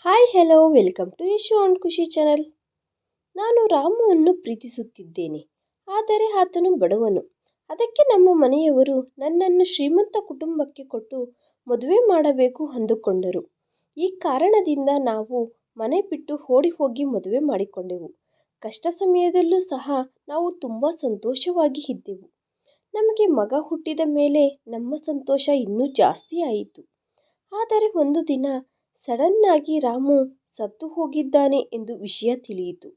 Hi hello welcome to Yashu and Khushi channel. ನಾನು ರಾಮುವನ್ನು ಪ್ರೀತಿಸುತ್ತಿದ್ದೇನೆ, ಆದರೆ ಆತನು ಬಡವನು. ಅದಕ್ಕೆ ನಮ್ಮ ಮನೆಯವರು ನನ್ನನ್ನು ಶ್ರೀಮಂತ ಕುಟುಂಬಕ್ಕೆ ಕೊಟ್ಟು ಮದುವೆ ಮಾಡಬೇಕು ಅಂದುಕೊಂಡರು. ಈ ಕಾರಣದಿಂದ ನಾವು ಮನೆ ಬಿಟ್ಟು ಓಡಿ ಹೋಗಿ ಮದುವೆ ಮಾಡಿಕೊಂಡೆವು. ಕಷ್ಟ ಸಮಯದಲ್ಲೂ ಸಹ ನಾವು ತುಂಬ ಸಂತೋಷವಾಗಿ ಇದ್ದೆವು. ನಮಗೆ ಮಗ ಹುಟ್ಟಿದ ಮೇಲೆ ನಮ್ಮ ಸಂತೋಷ ಇನ್ನೂ ಜಾಸ್ತಿ ಆಯಿತು. ಆದರೆ ಒಂದು ದಿನ ಸಡನ್ನಾಗಿ ರಾಮು ಸತ್ತು ಹೋಗಿದ್ದಾನೆ ಎಂದು ವಿಷಯ ತಿಳಿಯಿತು.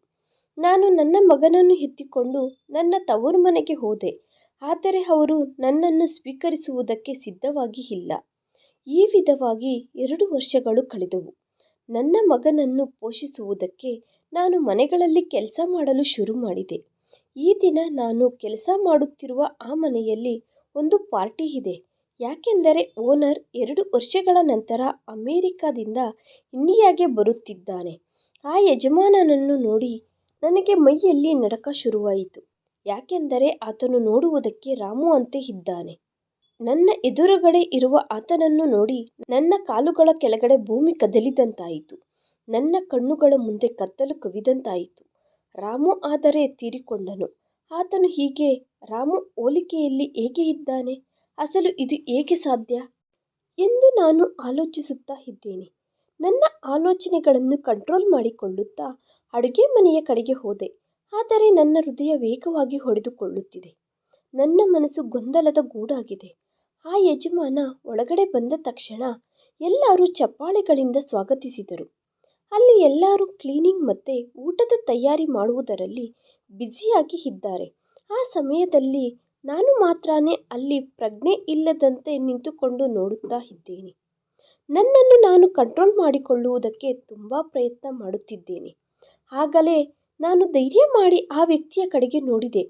ನಾನು ನನ್ನ ಮಗನನ್ನು ಎತ್ತಿಕೊಂಡು ನನ್ನ ತವರು ಮನೆಗೆ ಹೋದೆ, ಆದರೆ ಅವರು ನನ್ನನ್ನು ಸ್ವೀಕರಿಸುವುದಕ್ಕೆ ಸಿದ್ಧವಾಗಿ ಇಲ್ಲ. ಈ ವಿಧವಾಗಿ 2 ವರ್ಷಗಳು ಕಳೆದವು. ನನ್ನ ಮಗನನ್ನು ಪೋಷಿಸುವುದಕ್ಕೆ ನಾನು ಮನೆಗಳಲ್ಲಿ ಕೆಲಸ ಮಾಡಲು ಶುರು ಮಾಡಿದೆ. ಈ ದಿನ ನಾನು ಕೆಲಸ ಮಾಡುತ್ತಿರುವ ಆ ಮನೆಯಲ್ಲಿ ಒಂದು ಪಾರ್ಟಿ ಇದೆ. ಯಾಕೆಂದರೆ ಓನರ್ 2 ವರ್ಷಗಳ ನಂತರ ಅಮೆರಿಕದಿಂದ ಇಂಡಿಯಾಗೆ ಬರುತ್ತಿದ್ದಾನೆ. ಆ ಯಜಮಾನನನ್ನು ನೋಡಿ ನನಗೆ ಮೈಯಲ್ಲಿ ನಡುಕ ಶುರುವಾಯಿತು. ಯಾಕೆಂದರೆ ಆತನು ನೋಡುವುದಕ್ಕೆ ರಾಮು ಅಂತೆ ಇದ್ದಾನೆ. ನನ್ನ ಎದುರುಗಡೆ ಇರುವ ಆತನನ್ನು ನೋಡಿ ನನ್ನ ಕಾಲುಗಳ ಕೆಳಗಡೆ ಭೂಮಿ ಕದಲಿದಂತಾಯಿತು. ನನ್ನ ಕಣ್ಣುಗಳ ಮುಂದೆ ಕತ್ತಲು ಕವಿದಂತಾಯಿತು. ರಾಮು ಆದರೆ ತೀರಿಕೊಂಡನು. ಆತನು ಹೀಗೆ ರಾಮು ಹೋಲಿಕೆಯಲ್ಲಿ ಹೇಗೆ ಇದ್ದಾನೆ? ಅಸಲು ಇದು ಹೇಗೆ ಸಾಧ್ಯ ಎಂದು ನಾನು ಆಲೋಚಿಸುತ್ತಾ ಇದ್ದೇನೆ. ನನ್ನ ಆಲೋಚನೆಗಳನ್ನು ಕಂಟ್ರೋಲ್ ಮಾಡಿಕೊಳ್ಳುತ್ತಾ ಅಡುಗೆ ಮನೆಯ ಕಡೆಗೆ ಹೋದೆ. ಆದರೆ ನನ್ನ ಹೃದಯ ವೇಗವಾಗಿ ಹೊಡೆದುಕೊಳ್ಳುತ್ತಿದೆ. ನನ್ನ ಮನಸ್ಸು ಗೊಂದಲದ ಗೂಡಾಗಿದೆ. ಆ ಯಜಮಾನ ಒಳಗಡೆ ಬಂದ ತಕ್ಷಣ ಎಲ್ಲರೂ ಚಪ್ಪಾಳೆಗಳಿಂದ ಸ್ವಾಗತಿಸಿದರು. ಅಲ್ಲಿ ಎಲ್ಲರೂ ಕ್ಲೀನಿಂಗ್ ಮತ್ತು ಊಟದ ತಯಾರಿ ಮಾಡುವುದರಲ್ಲಿ ಬ್ಯುಸಿಯಾಗಿ ಇದ್ದಾರೆ. ಆ ಸಮಯದಲ್ಲಿ ನಾನು ಮಾತ್ರನೇ ಅಲ್ಲಿ ಪ್ರಜ್ಞೆ ಇಲ್ಲದಂತೆ ನಿಂತುಕೊಂಡು ನೋಡುತ್ತಾ ಇದ್ದೇನೆ. ನನ್ನನ್ನು ನಾನು ಕಂಟ್ರೋಲ್ ಮಾಡಿಕೊಳ್ಳುವುದಕ್ಕೆ ತುಂಬ ಪ್ರಯತ್ನ ಮಾಡುತ್ತಿದ್ದೇನೆ. ಆಗಲೇ ನಾನು ಧೈರ್ಯ ಮಾಡಿ ಆ ವ್ಯಕ್ತಿಯ ಕಡೆಗೆ ನೋಡಿದೆ.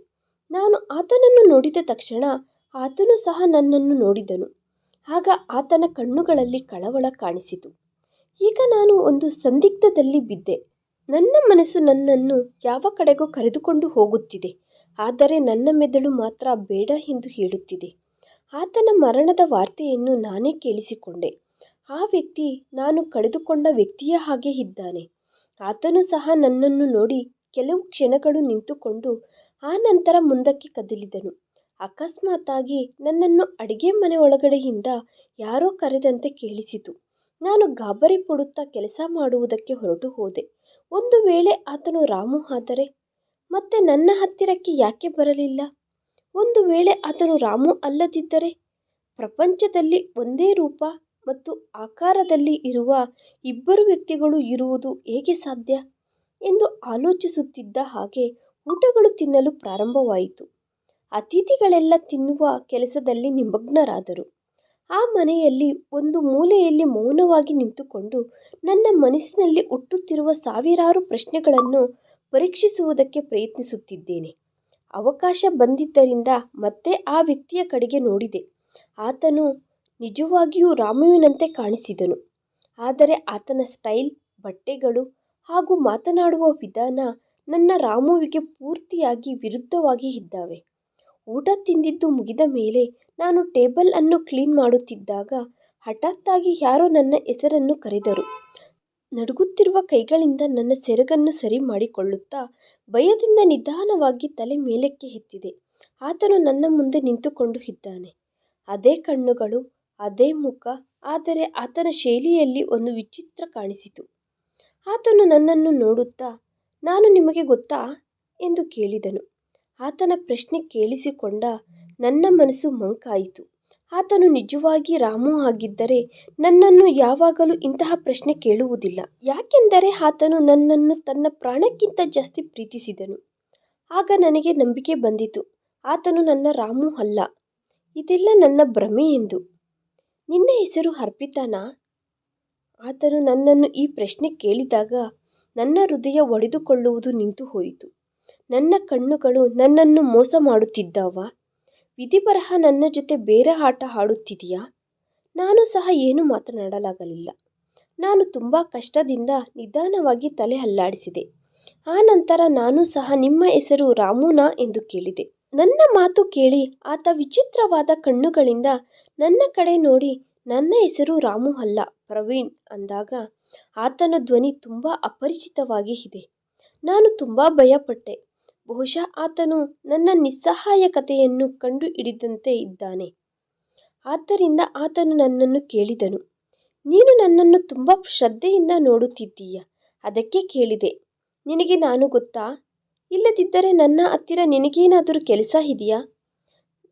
ನಾನು ಆತನನ್ನು ನೋಡಿದ ತಕ್ಷಣ ಆತನು ಸಹ ನನ್ನನ್ನು ನೋಡಿದನು. ಆಗ ಆತನ ಕಣ್ಣುಗಳಲ್ಲಿ ಕಳವಳ ಕಾಣಿಸಿತು. ಈಗ ನಾನು ಒಂದು ಸಂದಿಗ್ಧದಲ್ಲಿ ಬಿದ್ದೆ. ನನ್ನ ಮನಸ್ಸು ನನ್ನನ್ನು ಯಾವ ಕಡೆಗೂ ಕರೆದುಕೊಂಡು ಹೋಗುತ್ತಿದೆ, ಆದರೆ ನನ್ನ ಮೆದುಳು ಮಾತ್ರ ಬೇಡ ಎಂದು ಹೇಳುತ್ತಿದೆ. ಆತನ ಮರಣದ ವಾರ್ತೆಯನ್ನು ನಾನೇ ಕೇಳಿಸಿಕೊಂಡೆ. ಆ ವ್ಯಕ್ತಿ ನಾನು ಕಳೆದುಕೊಂಡ ವ್ಯಕ್ತಿಯ ಹಾಗೆ ಇದ್ದಾನೆ. ಆತನು ಸಹ ನನ್ನನ್ನು ನೋಡಿ ಕೆಲವು ಕ್ಷಣಗಳು ನಿಂತುಕೊಂಡು ಆ ನಂತರ ಮುಂದಕ್ಕೆ ಕದಲಿದನು. ಅಕಸ್ಮಾತ್ತಾಗಿ ನನ್ನನ್ನು ಅಡಿಗೆ ಮನೆ ಒಳಗಡೆಯಿಂದ ಯಾರೋ ಕರೆದಂತೆ ಕೇಳಿಸಿತು. ನಾನು ಗಾಬರಿ ಪಡುತ್ತಾ ಕೆಲಸ ಮಾಡುವುದಕ್ಕೆ ಹೊರಟು ಹೋದೆ. ಒಂದು ವೇಳೆ ಆತನು ರಾಮು ಆದರೆ ಮತ್ತೆ ನನ್ನ ಹತ್ತಿರಕ್ಕೆ ಯಾಕೆ ಬರಲಿಲ್ಲ? ಒಂದು ವೇಳೆ ಆತನು ರಾಮು ಅಲ್ಲದಿದ್ದರೆ ಪ್ರಪಂಚದಲ್ಲಿ ಒಂದೇ ರೂಪ ಮತ್ತು ಆಕಾರದಲ್ಲಿ ಇರುವ ಇಬ್ಬರು ವ್ಯಕ್ತಿಗಳು ಇರುವುದು ಹೇಗೆ ಸಾಧ್ಯ ಎಂದು ಆಲೋಚಿಸುತ್ತಿದ್ದ ಹಾಗೆ ಊಟಗಳು ತಿನ್ನಲು ಪ್ರಾರಂಭವಾಯಿತು. ಅತಿಥಿಗಳೆಲ್ಲ ತಿನ್ನುವ ಕೆಲಸದಲ್ಲಿ ನಿಮಗ್ನರಾದರು. ಆ ಮನೆಯಲ್ಲಿ ಒಂದು ಮೂಲೆಯಲ್ಲಿ ಮೌನವಾಗಿ ನಿಂತುಕೊಂಡು ನನ್ನ ಮನಸ್ಸಿನಲ್ಲಿ ಹುಟ್ಟುತ್ತಿರುವ ಸಾವಿರಾರು ಪ್ರಶ್ನೆಗಳನ್ನು ಪರೀಕ್ಷಿಸುವುದಕ್ಕೆ ಪ್ರಯತ್ನಿಸುತ್ತಿದ್ದೇನೆ. ಅವಕಾಶ ಬಂದಿದ್ದರಿಂದ ಮತ್ತೆ ಆ ವ್ಯಕ್ತಿಯ ಕಡೆಗೆ ನೋಡಿದೆ. ಆತನು ನಿಜವಾಗಿಯೂ ರಾಮುವಿನಂತೆ ಕಾಣಿಸಿದನು. ಆದರೆ ಆತನ ಸ್ಟೈಲ್, ಬಟ್ಟೆಗಳು ಹಾಗೂ ಮಾತನಾಡುವ ವಿಧಾನ ನನ್ನ ರಾಮುವಿಗೆ ಪೂರ್ತಿಯಾಗಿ ವಿರುದ್ಧವಾಗಿ ಇದ್ದಾವೆ. ಊಟ ತಿಂದಿದ್ದು ಮುಗಿದ ಮೇಲೆ ನಾನು ಟೇಬಲ್ ಅನ್ನು ಕ್ಲೀನ್ ಮಾಡುತ್ತಿದ್ದಾಗ ಹಠಾತ್ತಾಗಿ ಯಾರೋ ನನ್ನ ಹೆಸರನ್ನು ಕರೆದರು. ನಡುಗುತ್ತಿರುವ ಕೈಗಳಿಂದ ನನ್ನ ಸೆರಗನ್ನು ಸರಿ ಮಾಡಿಕೊಳ್ಳುತ್ತಾ ಭಯದಿಂದ ನಿಧಾನವಾಗಿ ತಲೆ ಮೇಲಕ್ಕೆ ಎತ್ತಿದೆ. ಆತನು ನನ್ನ ಮುಂದೆ ನಿಂತುಕೊಂಡು ಇದ್ದಾನೆ. ಅದೇ ಕಣ್ಣುಗಳು, ಅದೇ ಮುಖ, ಆದರೆ ಆತನ ಶೈಲಿಯಲ್ಲಿ ಒಂದು ವಿಚಿತ್ರ ಕಾಣಿಸಿತು. ಆತನು ನನ್ನನ್ನು ನೋಡುತ್ತಾ, ನಾನು ನಿಮಗೆ ಗೊತ್ತಾ ಎಂದು ಕೇಳಿದನು. ಆತನ ಪ್ರಶ್ನೆ ಕೇಳಿಸಿಕೊಂಡ ನನ್ನ ಮನಸ್ಸು ಮಂಕಾಯಿತು. ಆತನು ನಿಜವಾಗಿ ರಾಮು ಆಗಿದ್ದರೆ ನನ್ನನ್ನು ಯಾವಾಗಲೂ ಇಂತಹ ಪ್ರಶ್ನೆ ಕೇಳುವುದಿಲ್ಲ. ಯಾಕೆಂದರೆ ಆತನು ನನ್ನನ್ನು ತನ್ನ ಪ್ರಾಣಕ್ಕಿಂತ ಜಾಸ್ತಿ ಪ್ರೀತಿಸಿದನು. ಆಗ ನನಗೆ ನಂಬಿಕೆ ಬಂದಿತು, ಆತನು ನನ್ನ ರಾಮು ಅಲ್ಲ, ಇದೆಲ್ಲ ನನ್ನ ಭ್ರಮೆ ಎಂದು. ನಿನ್ನ ಹೆಸರು ಅರ್ಪಿತಾನಾ? ಆತನು ನನ್ನನ್ನು ಈ ಪ್ರಶ್ನೆ ಕೇಳಿದಾಗ ನನ್ನ ಹೃದಯ ಒಡೆದುಕೊಳ್ಳುವುದು ನಿಂತು ಹೋಯಿತು. ನನ್ನ ಕಣ್ಣುಗಳು ನನ್ನನ್ನು ಮೋಸ ಮಾಡುತ್ತಿದ್ದಾವಾ? ವಿಧಿಬರಹ ನನ್ನ ಜೊತೆ ಬೇರೆ ಆಟ ಆಡುತ್ತಿದೆಯಾ? ನಾನು ಸಹ ಏನು ಮಾತನಾಡಲಾಗಲಿಲ್ಲ. ನಾನು ತುಂಬ ಕಷ್ಟದಿಂದ ನಿಧಾನವಾಗಿ ತಲೆ ಅಲ್ಲಾಡಿಸಿದೆ. ಆ ನಂತರ ನಾನು ಸಹ ನಿಮ್ಮ ಹೆಸರು ರಾಮುನಾ ಎಂದು ಕೇಳಿದೆ. ನನ್ನ ಮಾತು ಕೇಳಿ ಆತ ವಿಚಿತ್ರವಾದ ಕಣ್ಣುಗಳಿಂದ ನನ್ನ ಕಡೆ ನೋಡಿ ನನ್ನ ಹೆಸರು ರಾಮು ಅಲ್ಲ ಪ್ರವೀಣ್ ಅಂದಾಗ ಆತನ ಧ್ವನಿ ತುಂಬ ಅಪರಿಚಿತವಾಗಿ ಇದೆ. ನಾನು ತುಂಬ ಭಯಪಟ್ಟೆ. ಬಹುಶಃ ಆತನು ನನ್ನ ನಿಸ್ಸಹಾಯಕತೆಯನ್ನು ಕಂಡು ಹಿಡಿದಂತೆ ಇದ್ದಾನೆ. ಆದ್ದರಿಂದ ಆತನು ನನ್ನನ್ನು ಕೇಳಿದನು, ನೀನು ನನ್ನನ್ನು ತುಂಬ ಶ್ರದ್ಧೆಯಿಂದ ನೋಡುತ್ತಿದ್ದೀಯ. ಅದಕ್ಕೆ ಕೇಳಿದೆ, ನಿನಗೆ ನಾನು ಗೊತ್ತಾ? ಇಲ್ಲದಿದ್ದರೆ ನನ್ನ ಹತ್ತಿರ ನಿನಗೇನಾದರೂ ಕೆಲಸ ಇದೆಯಾ?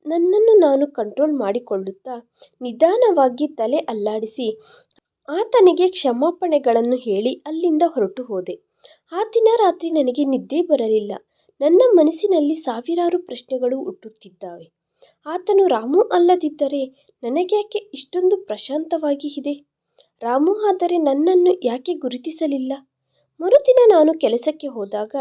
ನನ್ನನ್ನು ನಾನು ಕಂಟ್ರೋಲ್ ಮಾಡಿಕೊಳ್ಳುತ್ತಾ ನಿಧಾನವಾಗಿ ತಲೆ ಅಲ್ಲಾಡಿಸಿ ಆತನಿಗೆ ಕ್ಷಮಾಪಣೆಗಳನ್ನು ಹೇಳಿ ಅಲ್ಲಿಂದ ಹೊರಟು ಹೋದೆ. ಆ ದಿನ ರಾತ್ರಿ ನನಗೆ ನಿದ್ದೆ ಬರಲಿಲ್ಲ. ನನ್ನ ಮನಸ್ಸಿನಲ್ಲಿ ಸಾವಿರಾರು ಪ್ರಶ್ನೆಗಳು ಹುಟ್ಟುತ್ತಿದ್ದಾವೆ. ಆತನು ರಾಮು ಅಲ್ಲದಿದ್ದರೆ ನನಗ್ಯಾಕೆ ಇಷ್ಟೊಂದು ಪ್ರಶಾಂತವಾಗಿ ಇದೆ? ರಾಮು ಆದರೆ ನನ್ನನ್ನು ಯಾಕೆ ಗುರುತಿಸಲಿಲ್ಲ? ಮರುದಿನ ನಾನು ಕೆಲಸಕ್ಕೆ ಹೋದಾಗ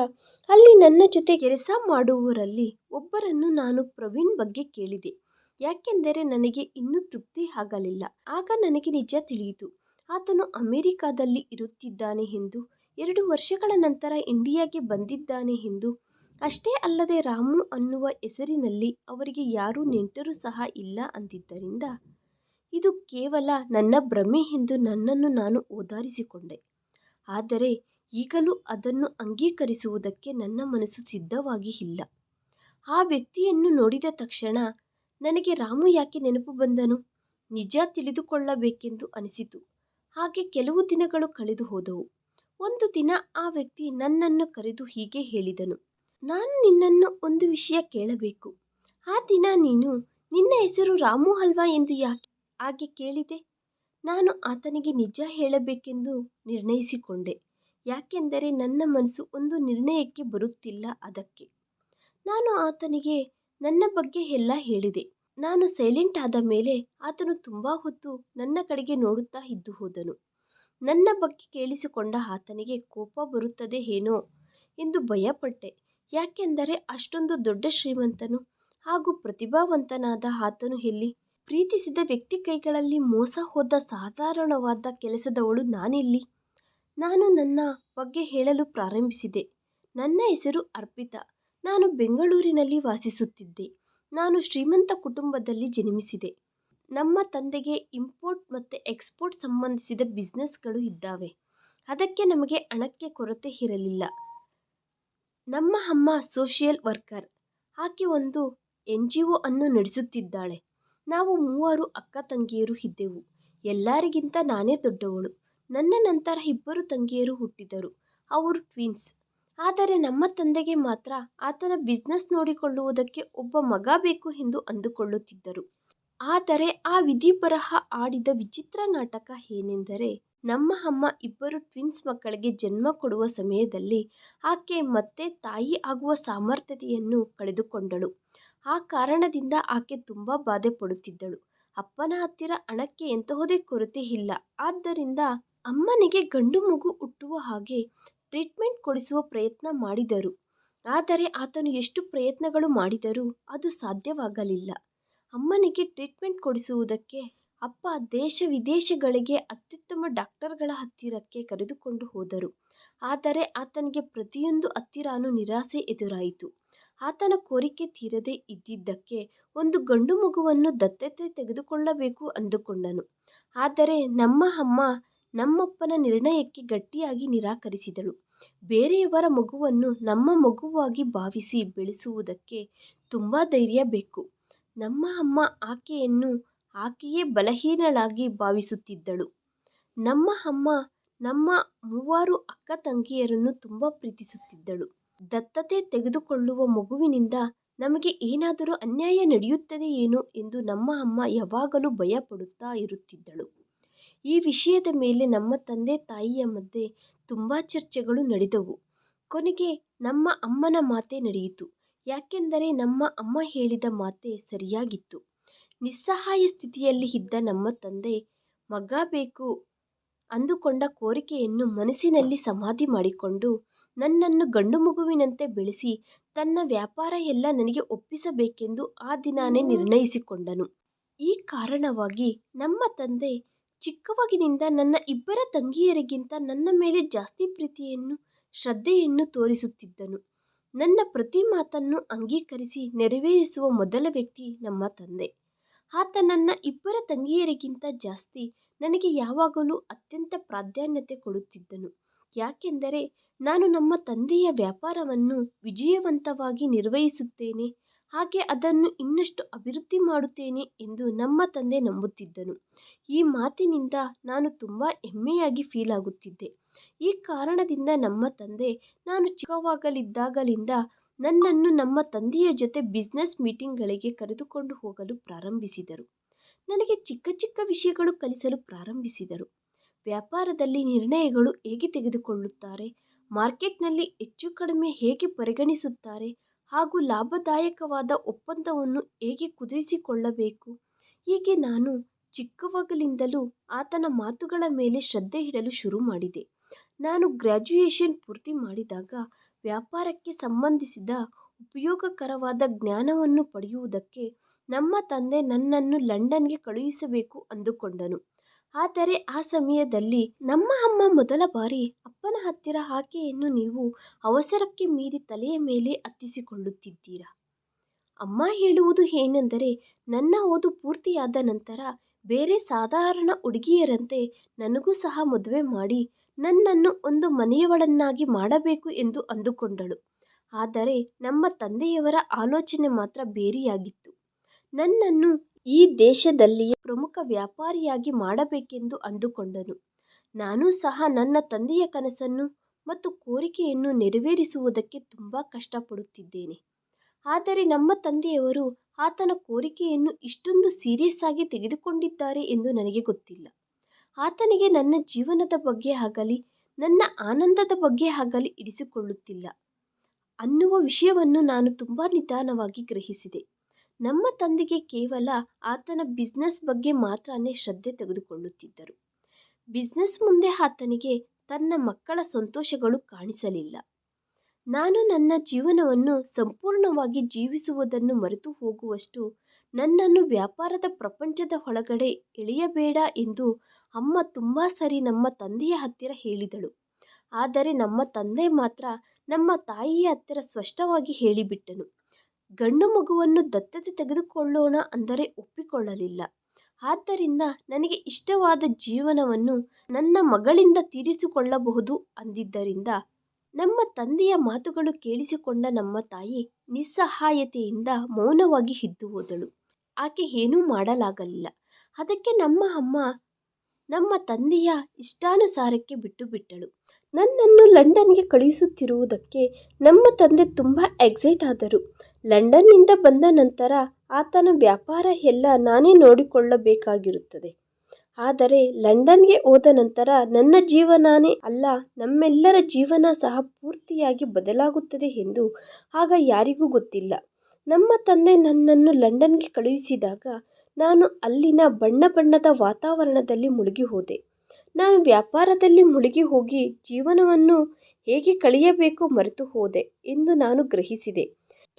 ಅಲ್ಲಿ ನನ್ನ ಜೊತೆ ಕೆಲಸ ಮಾಡುವವರಲ್ಲಿ ಒಬ್ಬರನ್ನು ನಾನು ಪ್ರವೀಣ್ ಬಗ್ಗೆ ಕೇಳಿದೆ. ಯಾಕೆಂದರೆ ನನಗೆ ಇನ್ನೂ ತೃಪ್ತಿ ಆಗಲಿಲ್ಲ. ಆಗ ನನಗೆ ನಿಜ ತಿಳಿಯಿತು. ಆತನು ಅಮೆರಿಕಾದಲ್ಲಿ ಇರುತ್ತಿದ್ದಾನೆ ಎಂದು, 2 ವರ್ಷಗಳ ನಂತರ ಇಂಡಿಯಾಗೆ ಬಂದಿದ್ದಾನೆ ಎಂದು. ಅಷ್ಟೇ ಅಲ್ಲದೆ ರಾಮು ಅನ್ನುವ ಹೆಸರಿನಲ್ಲಿ ಅವರಿಗೆ ಯಾರೂ ನೆಂಟರು ಸಹ ಇಲ್ಲ ಅಂದಿದ್ದರಿಂದ ಇದು ಕೇವಲ ನನ್ನ ಭ್ರಮೆ ಎಂದು ನನ್ನನ್ನು ನಾನು ಓದಾರಿಸಿಕೊಂಡೆ. ಆದರೆ ಈಗಲೂ ಅದನ್ನು ಅಂಗೀಕರಿಸುವುದಕ್ಕೆ ನನ್ನ ಮನಸ್ಸು ಸಿದ್ಧವಾಗಿ ಇಲ್ಲ. ಆ ವ್ಯಕ್ತಿಯನ್ನು ನೋಡಿದ ತಕ್ಷಣ ನನಗೆ ರಾಮು ಯಾಕೆ ನೆನಪು ಬಂದನು? ನಿಜ ತಿಳಿದುಕೊಳ್ಳಬೇಕೆಂದು ಅನಿಸಿತು. ಹಾಗೆ ಕೆಲವು ದಿನಗಳು ಕಳೆದು ಹೋದವು. ಒಂದು ದಿನ ಆ ವ್ಯಕ್ತಿ ನನ್ನನ್ನು ಕರೆದು ಹೀಗೆ ಹೇಳಿದನು, ನಾನು ನಿನ್ನನ್ನು ಒಂದು ವಿಷಯ ಕೇಳಬೇಕು. ಆ ದಿನ ನೀನು ನಿನ್ನ ಹೆಸರು ರಾಮು ಅಲ್ವಾ ಎಂದು ಯಾಕೆ ಹಾಗೆ ಕೇಳಿದೆ? ನಾನು ಆತನಿಗೆ ನಿಜ ಹೇಳಬೇಕೆಂದು ನಿರ್ಣಯಿಸಿಕೊಂಡೆ. ಯಾಕೆಂದರೆ ನನ್ನ ಮನಸ್ಸು ಒಂದು ನಿರ್ಣಯಕ್ಕೆ ಬರುತ್ತಿಲ್ಲ. ಅದಕ್ಕೆ ನಾನು ಆತನಿಗೆ ನನ್ನ ಬಗ್ಗೆ ಎಲ್ಲ ಹೇಳಿದೆ. ನಾನು ಸೈಲೆಂಟ್ ಆದ ಮೇಲೆ ಆತನು ತುಂಬ ಹೊತ್ತು ನನ್ನ ಕಡೆಗೆ ನೋಡುತ್ತಾ ಇದ್ದು ಹೋದನು. ನನ್ನ ಬಗ್ಗೆ ಕೇಳಿಸಿಕೊಂಡ ಆತನಿಗೆ ಕೋಪ ಬರುತ್ತದೆ ಏನೋ ಎಂದು ಭಯಪಟ್ಟೆ. ಯಾಕೆಂದರೆ ಅಷ್ಟೊಂದು ದೊಡ್ಡ ಶ್ರೀಮಂತನು ಹಾಗೂ ಪ್ರತಿಭಾವಂತನಾದ ಆತನು ಎಲ್ಲಿ? ಪ್ರೀತಿಸಿದ ವ್ಯಕ್ತಿ ಕೈಗಳಲ್ಲಿ ಮೋಸ ಹೋದ ಸಾಧಾರಣವಾದ ಕೆಲಸದವಳು ನಾನೆಲ್ಲಿ? ನಾನು ನನ್ನ ಬಗ್ಗೆ ಹೇಳಲು ಪ್ರಾರಂಭಿಸಿದೆ. ನನ್ನ ಹೆಸರು ಅರ್ಪಿತಾ. ನಾನು ಬೆಂಗಳೂರಿನಲ್ಲಿ ವಾಸಿಸುತ್ತಿದ್ದೆ. ನಾನು ಶ್ರೀಮಂತ ಕುಟುಂಬದಲ್ಲಿ ಜನ್ಮಿಸಿದೆ. ನಮ್ಮ ತಂದೆಗೆ ಇಂಪೋರ್ಟ್ ಮತ್ತು ಎಕ್ಸ್ಪೋರ್ಟ್ ಸಂಬಂಧಿಸಿದ ಬಿಸ್ನೆಸ್ಗಳು ಇದ್ದಾವೆ. ಅದಕ್ಕೆ ನಮಗೆ ಹಣಕ್ಕೆ ಕೊರತೆ ಇರಲಿಲ್ಲ. ನಮ್ಮ ಅಮ್ಮ ಸೋಷಿಯಲ್ ವರ್ಕರ್. ಆಕೆ ಒಂದು NGO ಅನ್ನು ನಡೆಸುತ್ತಿದ್ದಾಳೆ. ನಾವು 3 ಅಕ್ಕ ತಂಗಿಯರು ಇದ್ದೆವು. ಎಲ್ಲರಿಗಿಂತ ನಾನೇ ದೊಡ್ಡವಳು. ನನ್ನ ನಂತರ 2 ತಂಗಿಯರು ಹುಟ್ಟಿದರು. ಅವರು ಟ್ವಿನ್ಸ್. ಆದರೆ ನಮ್ಮ ತಂದೆಗೆ ಮಾತ್ರ ಆತನ ಬಿಸ್ನೆಸ್ ನೋಡಿಕೊಳ್ಳುವುದಕ್ಕೆ ಒಬ್ಬ ಮಗ ಬೇಕು ಎಂದು ಅಂದುಕೊಳ್ಳುತ್ತಿದ್ದರು. ಆದರೆ ಆ ವಿಧಿ ಬರಹ ಆಡಿದ ವಿಚಿತ್ರ ನಾಟಕ ಏನೆಂದರೆ, ನಮ್ಮ ಅಮ್ಮ 2 ಟ್ವಿನ್ಸ್ ಮಕ್ಕಳಿಗೆ ಜನ್ಮ ಕೊಡುವ ಸಮಯದಲ್ಲಿ ಆಕೆ ಮತ್ತೆ ತಾಯಿ ಆಗುವ ಸಾಮರ್ಥ್ಯತೆಯನ್ನು ಕಳೆದುಕೊಂಡಳು. ಆ ಕಾರಣದಿಂದ ಆಕೆ ತುಂಬ ಬಾಧೆ ಪಡುತ್ತಿದ್ದಳು. ಅಪ್ಪನ ಹತ್ತಿರ ಹಣಕ್ಕೆ ಎಂತಹುದೇ ಕೊರತೆ ಇಲ್ಲ. ಆದ್ದರಿಂದ ಅಮ್ಮನಿಗೆ ಗಂಡು ಮಗು ಹುಟ್ಟುವ ಹಾಗೆ ಟ್ರೀಟ್ಮೆಂಟ್ ಕೊಡಿಸುವ ಪ್ರಯತ್ನ ಮಾಡಿದರು. ಆದರೆ ಆತನು ಎಷ್ಟು ಪ್ರಯತ್ನಗಳು ಮಾಡಿದರೂ ಅದು ಸಾಧ್ಯವಾಗಲಿಲ್ಲ. ಅಮ್ಮನಿಗೆ ಟ್ರೀಟ್ಮೆಂಟ್ ಕೊಡಿಸುವುದಕ್ಕೆ ಅಪ್ಪ ದೇಶ ವಿದೇಶಗಳಿಗೆ ಅತ್ಯುತ್ತಮ ಡಾಕ್ಟರ್ಗಳ ಹತ್ತಿರಕ್ಕೆ ಕರೆದುಕೊಂಡು ಹೋದರು. ಆದರೆ ಆತನಿಗೆ ಪ್ರತಿಯೊಂದು ಹತ್ತಿರಾನೂ ನಿರಾಸೆ ಎದುರಾಯಿತು. ಆತನ ಕೋರಿಕೆ ತೀರದೇ ಇದ್ದಿದ್ದಕ್ಕೆ ಒಂದು ಗಂಡು ಮಗುವನ್ನು ದತ್ತತೆ ತೆಗೆದುಕೊಳ್ಳಬೇಕು ಅಂದುಕೊಂಡನು. ಆದರೆ ನಮ್ಮ ಅಮ್ಮ ನಮ್ಮಪ್ಪನ ನಿರ್ಣಯಕ್ಕೆ ಗಟ್ಟಿಯಾಗಿ ನಿರಾಕರಿಸಿದಳು. ಬೇರೆಯವರ ಮಗುವನ್ನು ನಮ್ಮ ಮಗುವಾಗಿ ಭಾವಿಸಿ ಬೆಳೆಸುವುದಕ್ಕೆ ತುಂಬ ಧೈರ್ಯ ಬೇಕು. ನಮ್ಮ ಅಮ್ಮ ಆಕೆಯನ್ನು ಆಕೆಯೇ ಬಲಹೀನಳಾಗಿ ಭಾವಿಸುತ್ತಿದ್ದಳು. ನಮ್ಮ ಅಮ್ಮ ನಮ್ಮ 3 ಅಕ್ಕ ತಂಗಿಯರನ್ನು ತುಂಬ ಪ್ರೀತಿಸುತ್ತಿದ್ದಳು. ದತ್ತತೆ ತೆಗೆದುಕೊಳ್ಳುವ ಮಗುವಿನಿಂದ ನಮಗೆ ಏನಾದರೂ ಅನ್ಯಾಯ ನಡೆಯುತ್ತದೆಯೇನೋ ಎಂದು ನಮ್ಮ ಅಮ್ಮ ಯಾವಾಗಲೂ ಭಯ ಪಡುತ್ತಾ ಇರುತ್ತಿದ್ದಳು. ಈ ವಿಷಯದ ಮೇಲೆ ನಮ್ಮ ತಂದೆ ತಾಯಿಯ ಮಧ್ಯೆ ತುಂಬ ಚರ್ಚೆಗಳು ನಡೆದವು. ಕೊನೆಗೆ ನಮ್ಮ ಅಮ್ಮನ ಮಾತೇ ನಡೆಯಿತು. ಯಾಕೆಂದರೆ ನಮ್ಮ ಅಮ್ಮ ಹೇಳಿದ ಮಾತೇ ಸರಿಯಾಗಿತ್ತು. ನಿಸ್ಸಹಾಯ ಸ್ಥಿತಿಯಲ್ಲಿ ಇದ್ದ ನಮ್ಮ ತಂದೆ ಮಗ ಬೇಕು ಅಂದುಕೊಂಡ ಕೋರಿಕೆಯನ್ನು ಮನಸ್ಸಿನಲ್ಲಿ ಸಮಾಧಿ ಮಾಡಿಕೊಂಡು ನನ್ನನ್ನು ಗಂಡು ಮಗುವಿನಂತೆ ಬೆಳೆಸಿ ತನ್ನ ವ್ಯಾಪಾರ ಎಲ್ಲ ನನಗೆ ಒಪ್ಪಿಸಬೇಕೆಂದು ಆ ದಿನಾನೇ ನಿರ್ಣಯಿಸಿಕೊಂಡನು. ಈ ಕಾರಣವಾಗಿ ನಮ್ಮ ತಂದೆ ಚಿಕ್ಕವಾಗಿನಿಂದ ನನ್ನ 2 ತಂಗಿಯರಿಗಿಂತ ನನ್ನ ಮೇಲೆ ಜಾಸ್ತಿ ಪ್ರೀತಿಯನ್ನು ಶ್ರದ್ಧೆಯನ್ನು ತೋರಿಸುತ್ತಿದ್ದನು. ನನ್ನ ಪ್ರತಿ ಮಾತನ್ನು ಅಂಗೀಕರಿಸಿ ನೆರವೇರಿಸುವ ಮೊದಲ ವ್ಯಕ್ತಿ ನಮ್ಮ ತಂದೆ. ಆತ ನನ್ನ 2 ತಂಗಿಯರಿಗಿಂತ ಜಾಸ್ತಿ ನನಗೆ ಯಾವಾಗಲೂ ಅತ್ಯಂತ ಪ್ರಾಧಾನ್ಯತೆ ಕೊಡುತ್ತಿದ್ದನು. ಯಾಕೆಂದರೆ ನಾನು ನಮ್ಮ ತಂದೆಯ ವ್ಯಾಪಾರವನ್ನು ವಿಜಯವಂತವಾಗಿ ನಿರ್ವಹಿಸುತ್ತೇನೆ, ಹಾಗೆ ಅದನ್ನು ಇನ್ನಷ್ಟು ಅಭಿವೃದ್ಧಿ ಮಾಡುತ್ತೇನೆ ಎಂದು ನಮ್ಮ ತಂದೆ ನಂಬುತ್ತಿದ್ದನು. ಈ ಮಾತಿನಿಂದ ನಾನು ತುಂಬ ಹೆಮ್ಮೆಯಾಗಿ ಫೀಲ್ ಆಗುತ್ತಿದ್ದೆ. ಈ ಕಾರಣದಿಂದ ನಮ್ಮ ತಂದೆ ನಾನು ಚಿಕ್ಕವಾಗಲಿದ್ದಾಗಲಿಂದ ನನ್ನನ್ನು ನಮ್ಮ ತಂದೆಯ ಜೊತೆ ಬಿಸ್ನೆಸ್ ಮೀಟಿಂಗ್ಗಳಿಗೆ ಕರೆದುಕೊಂಡು ಹೋಗಲು ಪ್ರಾರಂಭಿಸಿದರು. ನನಗೆ ಚಿಕ್ಕ ಚಿಕ್ಕ ವಿಷಯಗಳು ಕಲಿಸಲು ಪ್ರಾರಂಭಿಸಿದರು. ವ್ಯಾಪಾರದಲ್ಲಿ ನಿರ್ಣಯಗಳು ಹೇಗೆ ತೆಗೆದುಕೊಳ್ಳುತ್ತಾರೆ, ಮಾರ್ಕೆಟ್ನಲ್ಲಿ ಹೆಚ್ಚು ಕಡಿಮೆ ಹೇಗೆ ಪರಿಗಣಿಸುತ್ತಾರೆ, ಹಾಗೂ ಲಾಭದಾಯಕವಾದ ಒಪ್ಪಂದವನ್ನು ಹೇಗೆ ಕುದುರಿಸಿಕೊಳ್ಳಬೇಕು. ಹೀಗೆ ನಾನು ಚಿಕ್ಕವಾಗಲಿಂದಲೂ ಆತನ ಮಾತುಗಳ ಮೇಲೆ ಶ್ರದ್ಧೆ ಇಡಲು ಶುರು ಮಾಡಿದೆ. ನಾನು ಗ್ರ್ಯಾಜುಯೇಷನ್ ಪೂರ್ತಿ ಮಾಡಿದಾಗ ವ್ಯಾಪಾರಕ್ಕೆ ಸಂಬಂಧಿಸಿದ ಉಪಯೋಗಕರವಾದ ಜ್ಞಾನವನ್ನು ಪಡೆಯುವುದಕ್ಕೆ ನಮ್ಮ ತಂದೆ ನನ್ನನ್ನು ಲಂಡನ್ಗೆ ಕಳುಹಿಸಬೇಕು ಅಂದುಕೊಂಡನು. ಆದರೆ ಆ ಸಮಯದಲ್ಲಿ ನಮ್ಮ ಅಮ್ಮ ಮೊದಲ ಬಾರಿ ಅಪ್ಪನ ಹತ್ತಿರ ಆಕೆಯನ್ನು ನೀವು ಅವಸರಕ್ಕೆ ಮೀರಿ ತಲೆಯ ಮೇಲೆ ಹತ್ತಿಸಿಕೊಳ್ಳುತ್ತಿದ್ದೀರಾ. ಅಮ್ಮ ಹೇಳುವುದು ಏನೆಂದರೆ, ನನ್ನ ಓದು ಪೂರ್ತಿಯಾದ ನಂತರ ಬೇರೆ ಸಾಧಾರಣ ಹುಡುಗಿಯರಂತೆ ನನಗೂ ಸಹ ಮದುವೆ ಮಾಡಿ ನನ್ನನ್ನು ಒಂದು ಮನೆಯವಳನ್ನಾಗಿ ಮಾಡಬೇಕು ಎಂದು ಅಂದುಕೊಂಡಳು. ಆದರೆ ನಮ್ಮ ತಂದೆಯವರ ಆಲೋಚನೆ ಮಾತ್ರ ಬೇರೆಯಾಗಿತ್ತು. ನನ್ನನ್ನು ಈ ದೇಶದಲ್ಲಿಯೇ ಪ್ರಮುಖ ವ್ಯಾಪಾರಿಯಾಗಿ ಮಾಡಬೇಕೆಂದು ಅಂದುಕೊಂಡನು. ನಾನು ಸಹ ನನ್ನ ತಂದೆಯ ಕನಸನ್ನು ಮತ್ತು ಕೋರಿಕೆಯನ್ನು ನೆರವೇರಿಸುವುದಕ್ಕೆ ತುಂಬ ಕಷ್ಟಪಡುತ್ತಿದ್ದೇನೆ. ಆದರೆ ನಮ್ಮ ತಂದೆಯವರು ಆತನ ಕೋರಿಕೆಯನ್ನು ಇಷ್ಟೊಂದು ಸೀರಿಯಸ್ ಆಗಿ ತೆಗೆದುಕೊಂಡಿದ್ದಾರೆ ಎಂದು ನನಗೆ ಗೊತ್ತಿಲ್ಲ. ಆತನಿಗೆ ನನ್ನ ಜೀವನದ ಬಗ್ಗೆ ಆಗಲಿ ನನ್ನ ಆನಂದದ ಬಗ್ಗೆ ಆಗಲಿ ಇಡಿಸಿಕೊಳ್ಳುತ್ತಿಲ್ಲ ಅನ್ನುವ ವಿಷಯವನ್ನು ನಾನು ತುಂಬ ನಿಧಾನವಾಗಿ ಗ್ರಹಿಸಿದೆ. ನಮ್ಮ ತಂದೆಗೆ ಕೇವಲ ಆತನ ಬಿಸ್ನೆಸ್ ಬಗ್ಗೆ ಮಾತ್ರನೇ ಶ್ರದ್ಧೆ ತೆಗೆದುಕೊಳ್ಳುತ್ತಿದ್ದರು. ಬಿಸ್ನೆಸ್ ಮುಂದೆ ಆತನಿಗೆ ತನ್ನ ಮಕ್ಕಳ ಸಂತೋಷಗಳು ಕಾಣಿಸಲಿಲ್ಲ. ನಾನು ನನ್ನ ಜೀವನವನ್ನು ಸಂಪೂರ್ಣವಾಗಿ ಜೀವಿಸುವುದನ್ನು ಮರೆತು ಹೋಗುವಷ್ಟು ನನ್ನನ್ನು ವ್ಯಾಪಾರದ ಪ್ರಪಂಚದ ಒಳಗಡೆ ಎಳೆಯಬೇಡ ಎಂದು ಅಮ್ಮ ತುಂಬ ಸರಿ ನಮ್ಮ ತಂದೆಯ ಹತ್ತಿರ ಹೇಳಿದಳು. ಆದರೆ ನಮ್ಮ ತಂದೆ ಮಾತ್ರ ನಮ್ಮ ತಾಯಿಯ ಹತ್ತಿರ ಸ್ಪಷ್ಟವಾಗಿ ಹೇಳಿಬಿಟ್ಟನು. ಗಂಡು ಮಗುವನ್ನು ದತ್ತತೆ ತೆಗೆದುಕೊಳ್ಳೋಣ ಅಂದರೆ ಒಪ್ಪಿಕೊಳ್ಳಲಿಲ್ಲ. ಆದ್ದರಿಂದ ನನಗೆ ಇಷ್ಟವಾದ ಜೀವನವನ್ನು ನನ್ನ ಮಗಳಿಂದ ತೀರಿಸಿಕೊಳ್ಳಬಹುದು ಅಂದಿದ್ದರಿಂದ ನಮ್ಮ ತಂದೆಯ ಮಾತುಗಳು ಕೇಳಿಸಿಕೊಂಡ ನಮ್ಮ ತಾಯಿ ನಿಸ್ಸಹಾಯತೆಯಿಂದ ಮೌನವಾಗಿ ಇದ್ದು ಹೋದಳು. ಆಕೆ ಏನೂ ಮಾಡಲಾಗಲಿಲ್ಲ. ಅದಕ್ಕೆ ನಮ್ಮ ಅಮ್ಮ ನಮ್ಮ ತಂದೆಯ ಇಷ್ಟಾನುಸಾರಕ್ಕೆ ಬಿಟ್ಟು ಬಿಟ್ಟಳು. ನನ್ನನ್ನು ಲಂಡನ್ಗೆ ಕಳುಹಿಸುತ್ತಿರುವುದಕ್ಕೆ ನಮ್ಮ ತಂದೆ ತುಂಬ ಎಕ್ಸೈಟ್ ಆದರು. ಲಂಡನ್ನಿಂದ ಬಂದ ನಂತರ ಆತನ ವ್ಯಾಪಾರ ಎಲ್ಲ ನಾನೇ ನೋಡಿಕೊಳ್ಳಬೇಕಾಗಿರುತ್ತದೆ. ಆದರೆ ಲಂಡನ್ಗೆ ಹೋದ ನಂತರ ನನ್ನ ಜೀವನನೇ ಅಲ್ಲ, ನಮ್ಮೆಲ್ಲರ ಜೀವನ ಸಹ ಪೂರ್ತಿಯಾಗಿ ಬದಲಾಗುತ್ತದೆ ಎಂದು ಆಗ ಯಾರಿಗೂ ಗೊತ್ತಿಲ್ಲ. ನಮ್ಮ ತಂದೆ ನನ್ನನ್ನು ಲಂಡನ್ಗೆ ಕಳುಹಿಸಿದಾಗ ನಾನು ಅಲ್ಲಿನ ಬಣ್ಣ ಬಣ್ಣದ ವಾತಾವರಣದಲ್ಲಿ ಮುಳುಗಿ ಹೋದೆ. ನಾನು ವ್ಯಾಪಾರದಲ್ಲಿ ಮುಳುಗಿ ಹೋಗಿ ಜೀವನವನ್ನು ಹೇಗೆ ಕಳೆಯಬೇಕೋ ಮರೆತು ಹೋದೆ ಎಂದು ನಾನು ಗ್ರಹಿಸಿದೆ.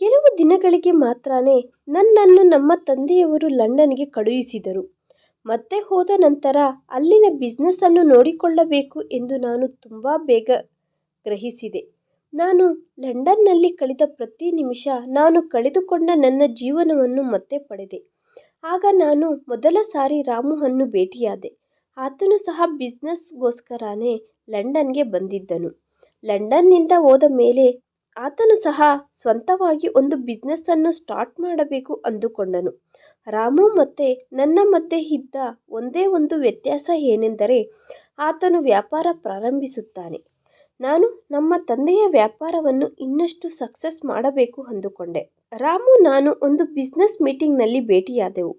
ಕೆಲವು ದಿನಗಳಿಗೆ ಮಾತ್ರನೇ ನನ್ನನ್ನು ನಮ್ಮ ತಂದೆಯವರು ಲಂಡನ್ಗೆ ಕಳುಹಿಸಿದರು. ಮತ್ತೆ ಹೋದ ನಂತರ ಅಲ್ಲಿನ ಬಿಸ್ನೆಸ್ಸನ್ನು ನೋಡಿಕೊಳ್ಳಬೇಕು ಎಂದು ನಾನು ತುಂಬ ಬೇಗ ಗ್ರಹಿಸಿದೆ. ನಾನು ಲಂಡನ್ನಲ್ಲಿ ಕಳೆದ ಪ್ರತಿ ನಿಮಿಷ ನಾನು ಕಳೆದುಕೊಂಡ ನನ್ನ ಜೀವನವನ್ನು ಮತ್ತೆ ಪಡೆದೆ. ಆಗ ನಾನು ಮೊದಲ ಸಾರಿ ರಾಮುವನ್ನು ಭೇಟಿಯಾದೆ. ಆತನು ಸಹ ಬಿಸ್ನೆಸ್ಗೋಸ್ಕರನೇ ಲಂಡನ್ಗೆ ಬಂದಿದ್ದನು. ಲಂಡನ್ನಿಂದ ಹೋದ ಮೇಲೆ ಆತನು ಸಹ ಸ್ವಂತವಾಗಿ ಒಂದು ಬಿಸ್ನೆಸ್ಸನ್ನು ಸ್ಟಾರ್ಟ್ ಮಾಡಬೇಕು ಅಂದುಕೊಂಡನು. ರಾಮು ಮತ್ತು ನನ್ನ ಮಧ್ಯೆ ಇದ್ದ ಒಂದೇ ಒಂದು ವ್ಯತ್ಯಾಸ ಏನೆಂದರೆ ಆತನು ವ್ಯಾಪಾರ ಪ್ರಾರಂಭಿಸುತ್ತಾನೆ. ನಾನು ನಮ್ಮ ತಂದೆಯ ವ್ಯಾಪಾರವನ್ನು ಇನ್ನಷ್ಟು ಸಕ್ಸಸ್ ಮಾಡಬೇಕು ಅಂದುಕೊಂಡೆ. ರಾಮು ನಾನು ಒಂದು ಬಿಸ್ನೆಸ್ ಮೀಟಿಂಗ್ನಲ್ಲಿ ಭೇಟಿಯಾದೆವು.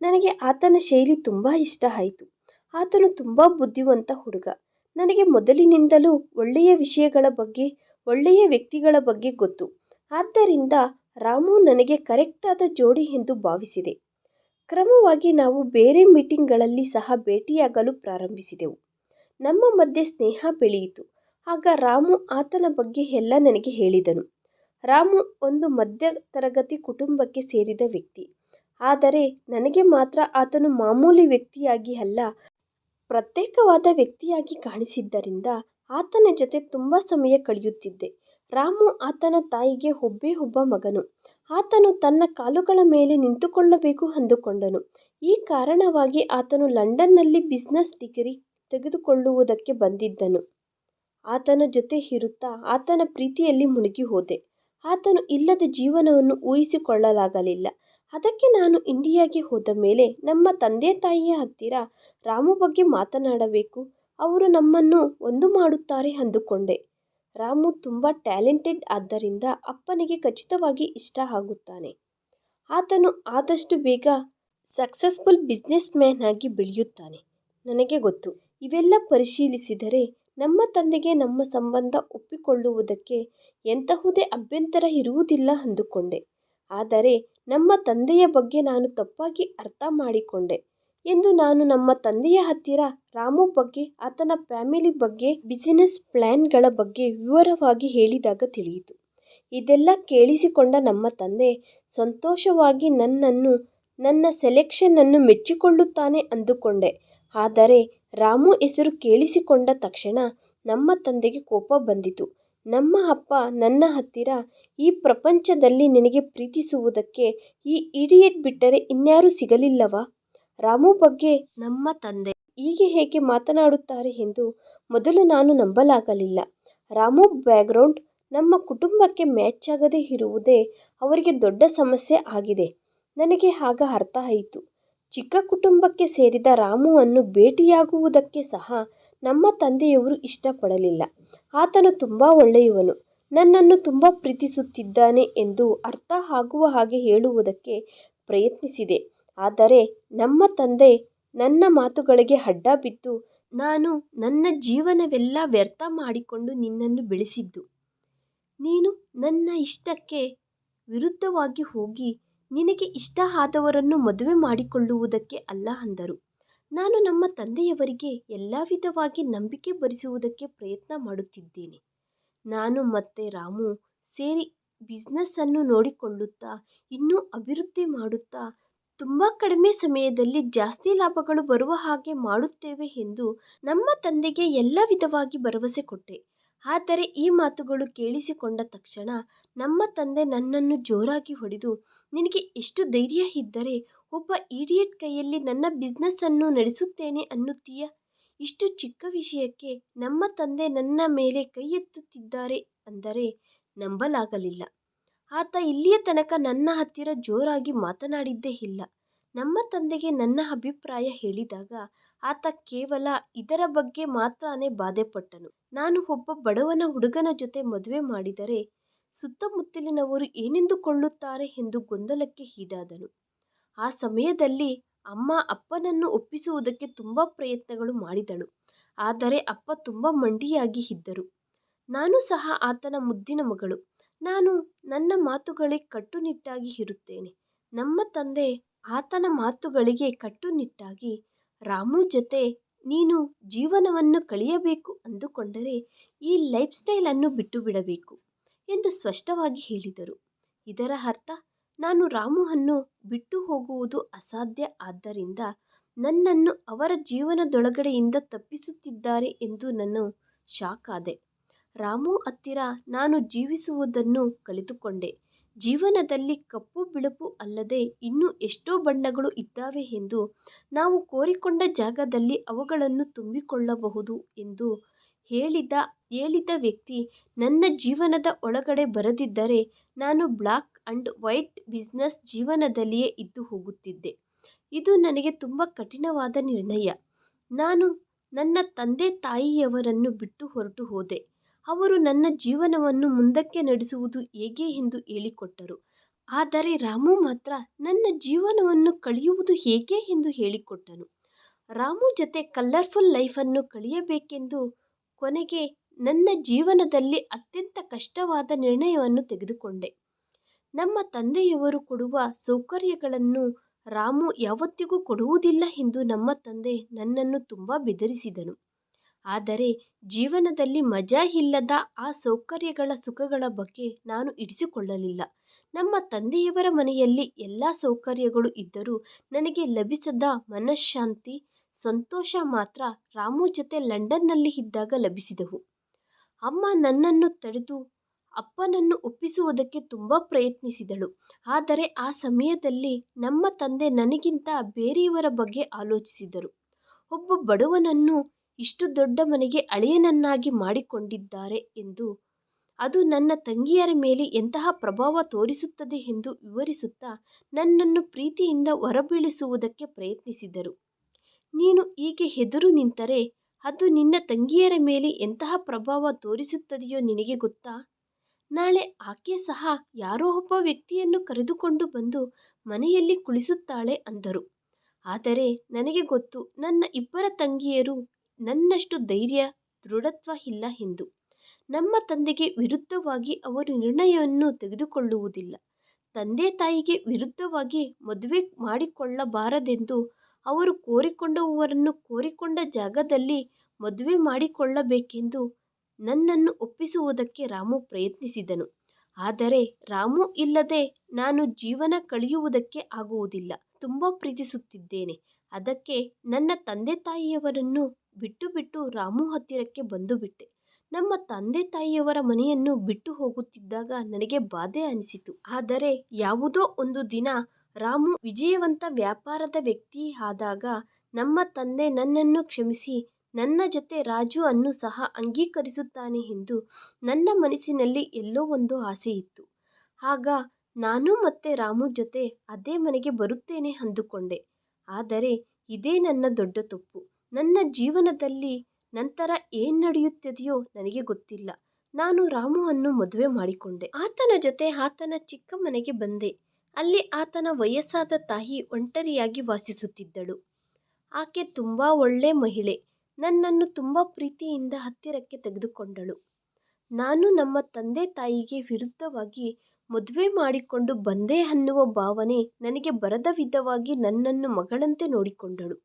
ನನಗೆ ಆತನ ಶೈಲಿ ತುಂಬ ಇಷ್ಟ ಆಯಿತು. ಆತನು ತುಂಬ ಬುದ್ಧಿವಂತ ಹುಡುಗ. ನನಗೆ ಮೊದಲಿನಿಂದಲೂ ಒಳ್ಳೆಯ ವಿಷಯಗಳ ಬಗ್ಗೆ, ಒಳ್ಳೆಯ ವ್ಯಕ್ತಿಗಳ ಬಗ್ಗೆ ಗೊತ್ತು. ಆದ್ದರಿಂದ ರಾಮು ನನಗೆ ಕರೆಕ್ಟಾದ ಜೋಡಿ ಎಂದು ಭಾವಿಸಿದೆ. ಕ್ರಮವಾಗಿ ನಾವು ಬೇರೆ ಮೀಟಿಂಗ್ಗಳಲ್ಲಿ ಸಹ ಭೇಟಿಯಾಗಲು ಪ್ರಾರಂಭಿಸಿದೆವು. ನಮ್ಮ ಮಧ್ಯೆ ಸ್ನೇಹ ಬೆಳೆಯಿತು. ಆಗ ರಾಮು ಆತನ ಬಗ್ಗೆ ಎಲ್ಲ ನನಗೆ ಹೇಳಿದನು. ರಾಮು ಒಂದು ಮಧ್ಯ ತರಗತಿ ಕುಟುಂಬಕ್ಕೆ ಸೇರಿದ ವ್ಯಕ್ತಿ. ಆದರೆ ನನಗೆ ಮಾತ್ರ ಆತನು ಮಾಮೂಲಿ ವ್ಯಕ್ತಿಯಾಗಿ ಅಲ್ಲ, ಪ್ರತ್ಯೇಕವಾದ ವ್ಯಕ್ತಿಯಾಗಿ ಕಾಣಿಸಿದ್ದರಿಂದ ಆತನ ಜೊತೆ ತುಂಬ ಸಮಯ ಕಳೆಯುತ್ತಿದ್ದೆ. ರಾಮು ಆತನ ತಾಯಿಗೆ ಒಬ್ಬ ಮಗನು. ಆತನು ತನ್ನ ಕಾಲುಗಳ ಮೇಲೆ ನಿಂತುಕೊಳ್ಳಬೇಕು ಅಂದುಕೊಂಡನು. ಈ ಕಾರಣವಾಗಿ ಆತನು ಲಂಡನ್ನಲ್ಲಿ ಬಿಸಿನೆಸ್ ಡಿಗ್ರಿ ತೆಗೆದುಕೊಳ್ಳುವುದಕ್ಕೆ ಬಂದಿದ್ದನು. ಆತನ ಜೊತೆ ಇರುತ್ತಾ ಆತನ ಪ್ರೀತಿಯಲ್ಲಿ ಮುಳುಗಿ ಹೋದೆ. ಆತನು ಇಲ್ಲದ ಜೀವನವನ್ನು ಊಹಿಸಿಕೊಳ್ಳಲಾಗಲಿಲ್ಲ. ಅದಕ್ಕೆ ನಾನು ಇಂಡಿಯಾಗೆ ಹೋದ ಮೇಲೆ ನಮ್ಮ ತಂದೆ ತಾಯಿಯ ಹತ್ತಿರ ರಾಮು ಬಗ್ಗೆ ಮಾತನಾಡಬೇಕು, ಅವರು ನಮ್ಮನ್ನು ಒಂದು ಮಾಡುತ್ತಾರೆ ಅಂದುಕೊಂಡೆ. ರಾಮು ತುಂಬ ಟ್ಯಾಲೆಂಟೆಡ್ ಆದ್ದರಿಂದ ಅಪ್ಪನಿಗೆ ಖಚಿತವಾಗಿ ಇಷ್ಟ ಆಗುತ್ತಾನೆ. ಆತನು ಆದಷ್ಟು ಬೇಗ ಸಕ್ಸಸ್ಫುಲ್ ಬಿಸ್ನೆಸ್ ಮ್ಯಾನ್ ಆಗಿ ಬೆಳೆಯುತ್ತಾನೆ. ನನಗೆ ಗೊತ್ತು. ಇವೆಲ್ಲ ಪರಿಶೀಲಿಸಿದರೆ ನಮ್ಮ ತಂದೆಗೆ ನಮ್ಮ ಸಂಬಂಧ ಒಪ್ಪಿಕೊಳ್ಳುವುದಕ್ಕೆ ಎಂತಹುದೇ ಅಭ್ಯಂತರ ಇರುವುದಿಲ್ಲ ಅಂದುಕೊಂಡೆ. ಆದರೆ ನಮ್ಮ ತಂದೆಯ ಬಗ್ಗೆ ನಾನು ತಪ್ಪಾಗಿ ಅರ್ಥ ಮಾಡಿಕೊಂಡೆ ಎಂದು ನಾನು ನಮ್ಮ ತಂದೆಯ ಹತ್ತಿರ ರಾಮು ಬಗ್ಗೆ, ಆತನ ಫ್ಯಾಮಿಲಿ ಬಗ್ಗೆ, ಬಿಸಿನೆಸ್ ಪ್ಲ್ಯಾನ್ಗಳ ಬಗ್ಗೆ ವಿವರವಾಗಿ ಹೇಳಿದಾಗ ತಿಳಿಯಿತು. ಇದೆಲ್ಲ ಕೇಳಿಸಿಕೊಂಡ ನಮ್ಮ ತಂದೆ ಸಂತೋಷವಾಗಿ ನನ್ನ ಸೆಲೆಕ್ಷನನ್ನು ಮೆಚ್ಚಿಕೊಳ್ಳುತ್ತಾನೆ ಅಂದುಕೊಂಡೆ. ಆದರೆ ರಾಮು ಹೆಸರು ಕೇಳಿಸಿಕೊಂಡ ತಕ್ಷಣ ನಮ್ಮ ತಂದೆಗೆ ಕೋಪ ಬಂದಿತು. ನಮ್ಮ ಅಪ್ಪ ನನ್ನ ಹತ್ತಿರ, ಈ ಪ್ರಪಂಚದಲ್ಲಿ ನಿನಗೆ ಪ್ರೀತಿಸುವುದಕ್ಕೆ ಈ ಇಡಿಯಟ್ ಬಿಟ್ಟರೆ ಇನ್ಯಾರೂ ಸಿಗಲಿಲ್ಲವಾ? ರಾಮು ಬಗ್ಗೆ ನಮ್ಮ ತಂದೆ ಹೀಗೆ ಹೇಗೆ ಮಾತನಾಡುತ್ತಾರೆ ಎಂದು ಮೊದಲು ನಾನು ನಂಬಲಾಗಲಿಲ್ಲ. ರಾಮು ಬ್ಯಾಕ್ಗ್ರೌಂಡ್ ನಮ್ಮ ಕುಟುಂಬಕ್ಕೆ ಮ್ಯಾಚ್ ಆಗದೇ ಇರುವುದೇ ಅವರಿಗೆ ದೊಡ್ಡ ಸಮಸ್ಯೆ ಆಗಿದೆ. ನನಗೆ ಆಗ ಅರ್ಥ ಆಯಿತು. ಚಿಕ್ಕ ಕುಟುಂಬಕ್ಕೆ ಸೇರಿದ ರಾಮುವನ್ನು ಭೇಟಿಯಾಗುವುದಕ್ಕೆ ಸಹ ನಮ್ಮ ತಂದೆಯವರು ಇಷ್ಟಪಡಲಿಲ್ಲ. ಆತನು ತುಂಬ ಒಳ್ಳೆಯವನು, ನನ್ನನ್ನು ತುಂಬ ಪ್ರೀತಿಸುತ್ತಿದ್ದಾನೆ ಎಂದು ಅರ್ಥ ಆಗುವ ಹಾಗೆ ಹೇಳುವುದಕ್ಕೆ ಪ್ರಯತ್ನಿಸಿದೆ. ಆದರೆ ನಮ್ಮ ತಂದೆ ನನ್ನ ಮಾತುಗಳಿಗೆ ಅಡ್ಡ ಬಿದ್ದು, ನಾನು ನನ್ನ ಜೀವನವೆಲ್ಲ ವ್ಯರ್ಥ ಮಾಡಿಕೊಂಡು ನಿನ್ನನ್ನು ಬೆಳೆಸಿದ್ದು, ನೀನು ನನ್ನ ಇಷ್ಟಕ್ಕೆ ವಿರುದ್ಧವಾಗಿ ಹೋಗಿ ನಿನಗೆ ಇಷ್ಟ ಆದವರನ್ನು ಮದುವೆ ಮಾಡಿಕೊಳ್ಳುವುದಕ್ಕೆ ಅಲ್ಲ ಅಂದರು. ನಾನು ನಮ್ಮ ತಂದೆಯವರಿಗೆ ಎಲ್ಲ ವಿಧವಾಗಿ ನಂಬಿಕೆ ಬರಿಸುವುದಕ್ಕೆ ಪ್ರಯತ್ನ ಮಾಡುತ್ತಿದ್ದೇನೆ. ನಾನು ಮತ್ತೆ ರಾಮು ಸೇರಿ ಬಿಸ್ನೆಸ್ಸನ್ನು ನೋಡಿಕೊಳ್ಳುತ್ತಾ, ಇನ್ನೂ ಅಭಿವೃದ್ಧಿ ಮಾಡುತ್ತಾ, ತುಂಬ ಕಡಿಮೆ ಸಮಯದಲ್ಲಿ ಜಾಸ್ತಿ ಲಾಭಗಳು ಬರುವ ಹಾಗೆ ಮಾಡುತ್ತೇವೆ ಎಂದು ನಮ್ಮ ತಂದೆಗೆ ಎಲ್ಲ ವಿಧವಾಗಿ ಭರವಸೆ ಕೊಟ್ಟೆ. ಆದರೆ ಈ ಮಾತುಗಳು ಕೇಳಿಸಿಕೊಂಡ ತಕ್ಷಣ ನಮ್ಮ ತಂದೆ ನನ್ನನ್ನು ಜೋರಾಗಿ ಹೊಡೆದು, ನಿನಗೆ ಎಷ್ಟು ಧೈರ್ಯ ಇದ್ದರೆ ಒಬ್ಬ ಇಡಿಯಟ್ ಕೈಯಲ್ಲಿ ನನ್ನ ಬಿಸ್ನೆಸ್ಸನ್ನು ನಡೆಸುತ್ತೇನೆ ಅನ್ನುತ್ತೀಯ? ಇಷ್ಟು ಚಿಕ್ಕ ವಿಷಯಕ್ಕೆ ನಮ್ಮ ತಂದೆ ನನ್ನ ಮೇಲೆ ಕೈ ಎತ್ತುತ್ತಿದ್ದಾರೆ ಅಂದರೆ ನಂಬಲಾಗಲಿಲ್ಲ. ಆತ ಇಲ್ಲಿಯ ತನಕ ನನ್ನ ಹತ್ತಿರ ಜೋರಾಗಿ ಮಾತನಾಡಿದ್ದೇ ಇಲ್ಲ. ನಮ್ಮ ತಂದೆಗೆ ನನ್ನ ಅಭಿಪ್ರಾಯ ಹೇಳಿದಾಗ ಆತ ಕೇವಲ ಇದರ ಬಗ್ಗೆ ಮಾತ್ರನೇ ಬಾಧೆಪಟ್ಟನು. ನಾನು ಒಬ್ಬ ಬಡವನ ಹುಡುಗನ ಜೊತೆ ಮದುವೆ ಮಾಡಿದರೆ ಸುತ್ತಮುತ್ತಲಿನವರು ಏನೆಂದುಕೊಳ್ಳುತ್ತಾರೆ ಎಂದು ಗೊಂದಲಕ್ಕೆ ಈಡಾದನು. ಆ ಸಮಯದಲ್ಲಿ ಅಮ್ಮ ಅಪ್ಪನನ್ನು ಒಪ್ಪಿಸುವುದಕ್ಕೆ ತುಂಬ ಪ್ರಯತ್ನಗಳು ಮಾಡಿದಳು. ಆದರೆ ಅಪ್ಪ ತುಂಬ ಮಂಡಿಯಾಗಿ ಇದ್ದರು. ನಾನು ಸಹ ಆತನ ಮುದ್ದಿನ ಮಗಳು. ನಾನು ನನ್ನ ಮಾತುಗಳಿಗೆ ಕಟ್ಟುನಿಟ್ಟಾಗಿ ಇರುತ್ತೇನೆ. ನಮ್ಮ ತಂದೆ ಆತನ ಮಾತುಗಳಿಗೆ ಕಟ್ಟುನಿಟ್ಟಾಗಿ, ರಾಮು ಜೊತೆ ನೀನು ಜೀವನವನ್ನು ಕಳೆಯಬೇಕು ಅಂದುಕೊಂಡರೆ ಈ ಲೈಫ್ ಸ್ಟೈಲನ್ನು ಬಿಟ್ಟು ಬಿಡಬೇಕು ಎಂದು ಸ್ಪಷ್ಟವಾಗಿ ಹೇಳಿದರು. ಇದರ ಅರ್ಥ ನಾನು ರಾಮುವನ್ನು ಬಿಟ್ಟು ಹೋಗುವುದು ಅಸಾಧ್ಯ, ಆದ್ದರಿಂದ ನನ್ನನ್ನು ಅವರ ಜೀವನದೊಳಗಡೆಯಿಂದ ತಪ್ಪಿಸುತ್ತಿದ್ದಾರೆ ಎಂದು ನಾನು ಶಾಕ್ ಆದೆ. ರಾಮು ಹತ್ತಿರ ನಾನು ಜೀವಿಸುವುದನ್ನು ಕಲಿತುಕೊಂಡೆ. ಜೀವನದಲ್ಲಿ ಕಪ್ಪು ಬಿಳುಪು ಅಲ್ಲದೆ ಇನ್ನೂ ಎಷ್ಟೋ ಬಣ್ಣಗಳು ಇದ್ದಾವೆ ಎಂದು, ನಾವು ಕೋರಿಕೊಂಡ ಜಾಗದಲ್ಲಿ ಅವುಗಳನ್ನು ತುಂಬಿಕೊಳ್ಳಬಹುದು ಎಂದು ಹೇಳಿದ ವ್ಯಕ್ತಿ ನನ್ನ ಜೀವನದ ಒಳಗಡೆ ಬರದಿದ್ದರೆ ನಾನು ಬ್ಲಾಕ್ ಅಂಡ್ ವೈಟ್ ಬಿಸ್ನೆಸ್ ಜೀವನದಲ್ಲಿಯೇ ಇದ್ದು ಹೋಗುತ್ತಿದ್ದೆ. ಇದು ನನಗೆ ತುಂಬ ಕಠಿಣವಾದ ನಿರ್ಣಯ. ನಾನು ನನ್ನ ತಂದೆ ತಾಯಿಯವರನ್ನು ಬಿಟ್ಟು ಹೊರಟು ಹೋದೆ. ಅವರು ನನ್ನ ಜೀವನವನ್ನು ಮುಂದಕ್ಕೆ ನಡೆಸುವುದು ಹೇಗೆ ಎಂದು ಹೇಳಿಕೊಟ್ಟರು. ಆದರೆ ರಾಮು ಮಾತ್ರ ನನ್ನ ಜೀವನವನ್ನು ಕಳೆಯುವುದು ಹೇಗೆ ಎಂದು ಹೇಳಿಕೊಟ್ಟನು. ರಾಮು ಜೊತೆ ಕಲರ್ಫುಲ್ ಲೈಫನ್ನು ಕಳೆಯಬೇಕೆಂದು ಕೊನೆಗೆ ನನ್ನ ಜೀವನದಲ್ಲಿ ಅತ್ಯಂತ ಕಷ್ಟವಾದ ನಿರ್ಣಯವನ್ನು ತೆಗೆದುಕೊಂಡೆ. ನಮ್ಮ ತಂದೆಯವರು ಕೊಡುವ ಸೌಕರ್ಯಗಳನ್ನು ರಾಮು ಯಾವತ್ತಿಗೂ ಕೊಡುವುದಿಲ್ಲ ಎಂದು ನಮ್ಮ ತಂದೆ ನನ್ನನ್ನು ತುಂಬ ಬೆದರಿಸಿದನು. ಆದರೆ ಜೀವನದಲ್ಲಿ ಮಜಾ ಇಲ್ಲದ ಆ ಸೌಕರ್ಯಗಳ ಸುಖಗಳ ಬಗ್ಗೆ ನಾನು ಇಡಿಸಿಕೊಳ್ಳಲಿಲ್ಲ. ನಮ್ಮ ತಂದೆಯವರ ಮನೆಯಲ್ಲಿ ಎಲ್ಲ ಸೌಕರ್ಯಗಳು ಇದ್ದರೂ ನನಗೆ ಲಭಿಸದ ಮನಃಶಾಂತಿ, ಸಂತೋಷ ಮಾತ್ರ ರಾಮು ಜೊತೆ ಲಂಡನ್ನಲ್ಲಿ ಇದ್ದಾಗ ಲಭಿಸಿದವು. ಅಮ್ಮ ನನ್ನನ್ನು ತಡೆದು ಅಪ್ಪನನ್ನು ಒಪ್ಪಿಸುವುದಕ್ಕೆ ತುಂಬ ಪ್ರಯತ್ನಿಸಿದಳು. ಆದರೆ ಆ ಸಮಯದಲ್ಲಿ ನಮ್ಮ ತಂದೆ ನನಗಿಂತ ಬೇರೆಯವರ ಬಗ್ಗೆ ಆಲೋಚಿಸಿದರು. ಒಬ್ಬ ಬಡವನನ್ನು ಇಷ್ಟು ದೊಡ್ಡ ಮನೆಗೆ ಅಳಿಯನನ್ನಾಗಿ ಮಾಡಿಕೊಂಡಿದ್ದಾರೆ ಎಂದು, ಅದು ನನ್ನ ತಂಗಿಯರ ಮೇಲೆ ಎಂತಹ ಪ್ರಭಾವ ತೋರಿಸುತ್ತದೆ ಎಂದು ವಿವರಿಸುತ್ತಾ ನನ್ನನ್ನು ಪ್ರೀತಿಯಿಂದ ಹೊರಬೀಳಿಸುವುದಕ್ಕೆ ಪ್ರಯತ್ನಿಸಿದರು. ನೀನು ಹೀಗೆ ಎದುರು ನಿಂತರೆ ಅದು ನಿನ್ನ ತಂಗಿಯರ ಮೇಲೆ ಎಂತಹ ಪ್ರಭಾವ ತೋರಿಸುತ್ತದೆಯೋ ನಿನಗೆ ಗೊತ್ತಾ? ನಾಳೆ ಆಕೆ ಸಹ ಯಾರೋ ಒಬ್ಬ ವ್ಯಕ್ತಿಯನ್ನು ಕರೆದುಕೊಂಡು ಬಂದು ಮನೆಯಲ್ಲಿ ಕುಳಿಸುತ್ತಾಳೆ ಅಂದರು. ಆದರೆ ನನಗೆ ಗೊತ್ತು, ನನ್ನ ಇಬ್ಬರ ತಂಗಿಯರು ನನ್ನಷ್ಟು ಧೈರ್ಯ ದೃಢತ್ವ ಇಲ್ಲ ಎಂದು. ನಮ್ಮ ತಂದೆಗೆ ವಿರುದ್ಧವಾಗಿ ಅವರು ನಿರ್ಣಯವನ್ನು ತೆಗೆದುಕೊಳ್ಳುವುದಿಲ್ಲ. ತಂದೆ ತಾಯಿಗೆ ವಿರುದ್ಧವಾಗಿ ಮದುವೆ ಮಾಡಿಕೊಳ್ಳಬಾರದೆಂದು ಅವರು ಕೋರಿಕೊಂಡವರನ್ನು ಕೋರಿಕೊಂಡ ಜಾಗದಲ್ಲಿ ಮದುವೆ ಮಾಡಿಕೊಳ್ಳಬೇಕೆಂದು ನನ್ನನ್ನು ಒಪ್ಪಿಸುವುದಕ್ಕೆ ರಾಮು ಪ್ರಯತ್ನಿಸಿದನು. ಆದರೆ ರಾಮು ಇಲ್ಲದೆ ನಾನು ಜೀವನ ಕಳೆಯುವುದಕ್ಕೆ ಆಗುವುದಿಲ್ಲ. ತುಂಬ ಪ್ರೀತಿಸುತ್ತಿದ್ದೇನೆ. ಅದಕ್ಕೆ ನನ್ನ ತಂದೆ ತಾಯಿಯವರನ್ನು ಬಿಟ್ಟು ರಾಮು ಹತ್ತಿರಕ್ಕೆ ಬಂದು ಬಿಟ್ಟೆ. ನಮ್ಮ ತಂದೆ ತಾಯಿಯವರ ಮನೆಯನ್ನು ಬಿಟ್ಟು ಹೋಗುತ್ತಿದ್ದಾಗ ನನಗೆ ಬಾಧೆ ಅನಿಸಿತು. ಆದರೆ ಯಾವುದೋ ಒಂದು ದಿನ ರಾಮು ವಿಜಯವಂತ ವ್ಯಾಪಾರದ ವ್ಯಕ್ತಿ ಆದಾಗ ನಮ್ಮ ತಂದೆ ನನ್ನನ್ನು ಕ್ಷಮಿಸಿ ನನ್ನ ಜೊತೆ ರಾಜು ಅನ್ನು ಸಹ ಅಂಗೀಕರಿಸುತ್ತಾನೆ ಎಂದು ನನ್ನ ಮನಸ್ಸಿನಲ್ಲಿ ಎಲ್ಲೋ ಒಂದು ಆಸೆ ಇತ್ತು. ಆಗ ನಾನು ಮತ್ತೆ ರಾಮು ಜೊತೆ ಅದೇ ಮನೆಗೆ ಬರುತ್ತೇನೆ ಅಂದುಕೊಂಡೆ. ಆದರೆ ಇದೇ ನನ್ನ ದೊಡ್ಡ ತಪ್ಪು. ನನ್ನ ಜೀವನದಲ್ಲಿ ನಂತರ ಏನು ನಡೆಯುತ್ತದೆಯೋ ನನಗೆ ಗೊತ್ತಿಲ್ಲ. ನಾನು ರಾಮುವನ್ನು ಮದುವೆ ಮಾಡಿಕೊಂಡೆ. ಆತನ ಜೊತೆ ಆತನ ಚಿಕ್ಕ ಮನೆಗೆ ಬಂದೆ. ಅಲ್ಲಿ ಆತನ ವಯಸ್ಸಾದ ತಾಯಿ ಒಂಟರಿಯಾಗಿ ವಾಸಿಸುತ್ತಿದ್ದಳು. ಆಕೆ ತುಂಬ ಒಳ್ಳೆ ಮಹಿಳೆ. ನನ್ನನ್ನು ತುಂಬ ಪ್ರೀತಿಯಿಂದ ಹತ್ತಿರಕ್ಕೆ ತೆಗೆದುಕೊಂಡಳು. ನಾನು ನಮ್ಮ ತಂದೆ ತಾಯಿಗೆ ವಿರುದ್ಧವಾಗಿ ಮದುವೆ ಮಾಡಿಕೊಂಡು ಬಂದೆ ಅನ್ನುವ ಭಾವನೆ ನನಗೆ ಬರದ ವಿಧವಾಗಿ ನನ್ನನ್ನು ಮಗಳಂತೆ ನೋಡಿಕೊಂಡಳು.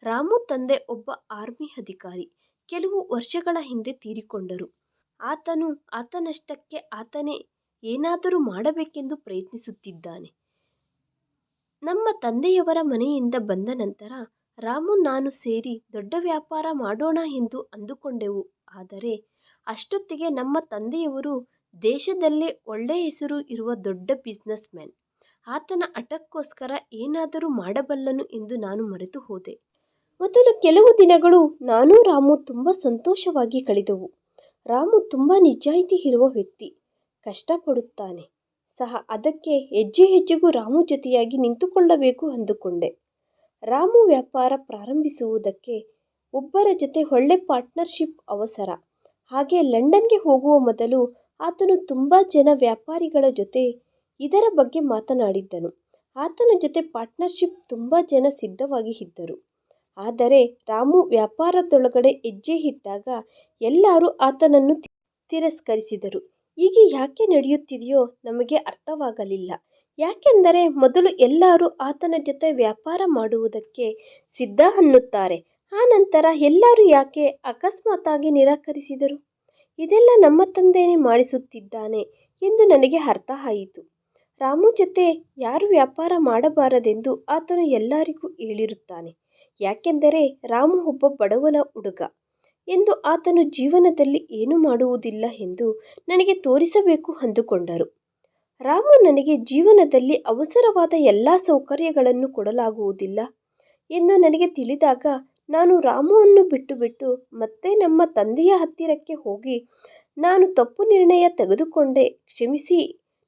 ರಾಮು ತಂದೆ ಒಬ್ಬ ಆರ್ಮಿ ಅಧಿಕಾರಿ. ಕೆಲವು ವರ್ಷಗಳ ಹಿಂದೆ ತೀರಿಕೊಂಡರು. ಆತನು ಆತನಷ್ಟಕ್ಕೆ ಆತನೇ ಏನಾದರೂ ಮಾಡಬೇಕೆಂದು ಪ್ರಯತ್ನಿಸುತ್ತಿದ್ದಾನೆ. ನಮ್ಮ ತಂದೆಯವರ ಮನೆಯಿಂದ ಬಂದ ನಂತರ ರಾಮು ನಾನು ಸೇರಿ ದೊಡ್ಡ ವ್ಯಾಪಾರ ಮಾಡೋಣ ಎಂದು ಅಂದುಕೊಂಡೆವು. ಆದರೆ ಅಷ್ಟೊತ್ತಿಗೆ ನಮ್ಮ ತಂದೆಯವರು ದೇಶದಲ್ಲೇ ಒಳ್ಳೆಯ ಹೆಸರು ಇರುವ ದೊಡ್ಡ ಬಿಸ್ನೆಸ್ ಮ್ಯಾನ್. ಆತನ ಹಠಕ್ಕೋಸ್ಕರ ಏನಾದರೂ ಮಾಡಬಲ್ಲನು ಎಂದು ನಾನು ಮರೆತು ಹೋದೆ. ಮೊದಲು ಕೆಲವು ದಿನಗಳು ನಾನು ರಾಮು ತುಂಬ ಸಂತೋಷವಾಗಿ ಕಳೆದವು. ರಾಮು ತುಂಬ ನಿಜಾಯಿತಿ ಇರುವ ವ್ಯಕ್ತಿ. ಕಷ್ಟಪಡುತ್ತಾನೆ ಸಹ. ಅದಕ್ಕೆ ಹೆಜ್ಜೆ ಹೆಜ್ಜೆಗೂ ರಾಮು ಜೊತೆಯಾಗಿ ನಿಂತುಕೊಳ್ಳಬೇಕು ಅಂದುಕೊಂಡೆ. ರಾಮು ವ್ಯಾಪಾರ ಪ್ರಾರಂಭಿಸುವುದಕ್ಕೆ ಒಬ್ಬರ ಜೊತೆ ಒಳ್ಳೆ ಪಾರ್ಟ್ನರ್ಶಿಪ್ ಅವಸರ. ಹಾಗೆ ಲಂಡನ್ಗೆ ಹೋಗುವ ಮೊದಲು ಆತನು ತುಂಬ ಜನ ವ್ಯಾಪಾರಿಗಳ ಜೊತೆ ಇದರ ಬಗ್ಗೆ ಮಾತನಾಡಿದ್ದನು. ಆತನ ಜೊತೆ ಪಾರ್ಟ್ನರ್ಶಿಪ್ ತುಂಬ ಜನ ಸಿದ್ಧವಾಗಿ ಇದ್ದರು. ಆದರೆ ರಾಮು ವ್ಯಾಪಾರದೊಳಗಡೆ ಹೆಜ್ಜೆ ಇಟ್ಟಾಗ ಎಲ್ಲರೂ ಆತನನ್ನು ತಿರಸ್ಕರಿಸಿದರು. ಹೀಗೆ ಯಾಕೆ ನಡೆಯುತ್ತಿದೆಯೋ ನಮಗೆ ಅರ್ಥವಾಗಲಿಲ್ಲ. ಯಾಕೆಂದರೆ ಮೊದಲು ಎಲ್ಲರೂ ಆತನ ಜೊತೆ ವ್ಯಾಪಾರ ಮಾಡುವುದಕ್ಕೆ ಸಿದ್ಧ ಅನ್ನುತ್ತಾರೆ. ಆನಂತರ ಎಲ್ಲರೂ ಯಾಕೆ ಅಕಸ್ಮಾತ್ತಾಗಿ ನಿರಾಕರಿಸಿದರು? ಇದೆಲ್ಲ ನಮ್ಮ ತಂದೆಯೇ ಮಾಡಿಸುತ್ತಿದ್ದಾನೆ ಎಂದು ನನಗೆ ಅರ್ಥ ಆಯಿತು. ರಾಮು ಜೊತೆ ಯಾರು ವ್ಯಾಪಾರ ಮಾಡಬಾರದೆಂದು ಆತನು ಎಲ್ಲರಿಗೂ ಹೇಳಿರುತ್ತಾನೆ. ಯಾಕೆಂದರೆ ರಾಮು ಒಬ್ಬ ಬಡವನ ಹುಡುಗ ಎಂದು, ಆತನು ಜೀವನದಲ್ಲಿ ಏನು ಮಾಡುವುದಿಲ್ಲ ಎಂದು ನನಗೆ ತೋರಿಸಬೇಕು ಅಂದುಕೊಂಡರು. ರಾಮು ನನಗೆ ಜೀವನದಲ್ಲಿ ಅವಸರವಾದ ಎಲ್ಲ ಸೌಕರ್ಯಗಳನ್ನು ಕೊಡಲಾಗುವುದಿಲ್ಲ ಎಂದು ನನಗೆ ತಿಳಿದಾಗ ನಾನು ರಾಮುವನ್ನು ಬಿಟ್ಟು ಮತ್ತೆ ನಮ್ಮ ತಂದೆಯ ಹತ್ತಿರಕ್ಕೆ ಹೋಗಿ ನಾನು ತಪ್ಪು ನಿರ್ಣಯ ತೆಗೆದುಕೊಂಡೆ, ಕ್ಷಮಿಸಿ,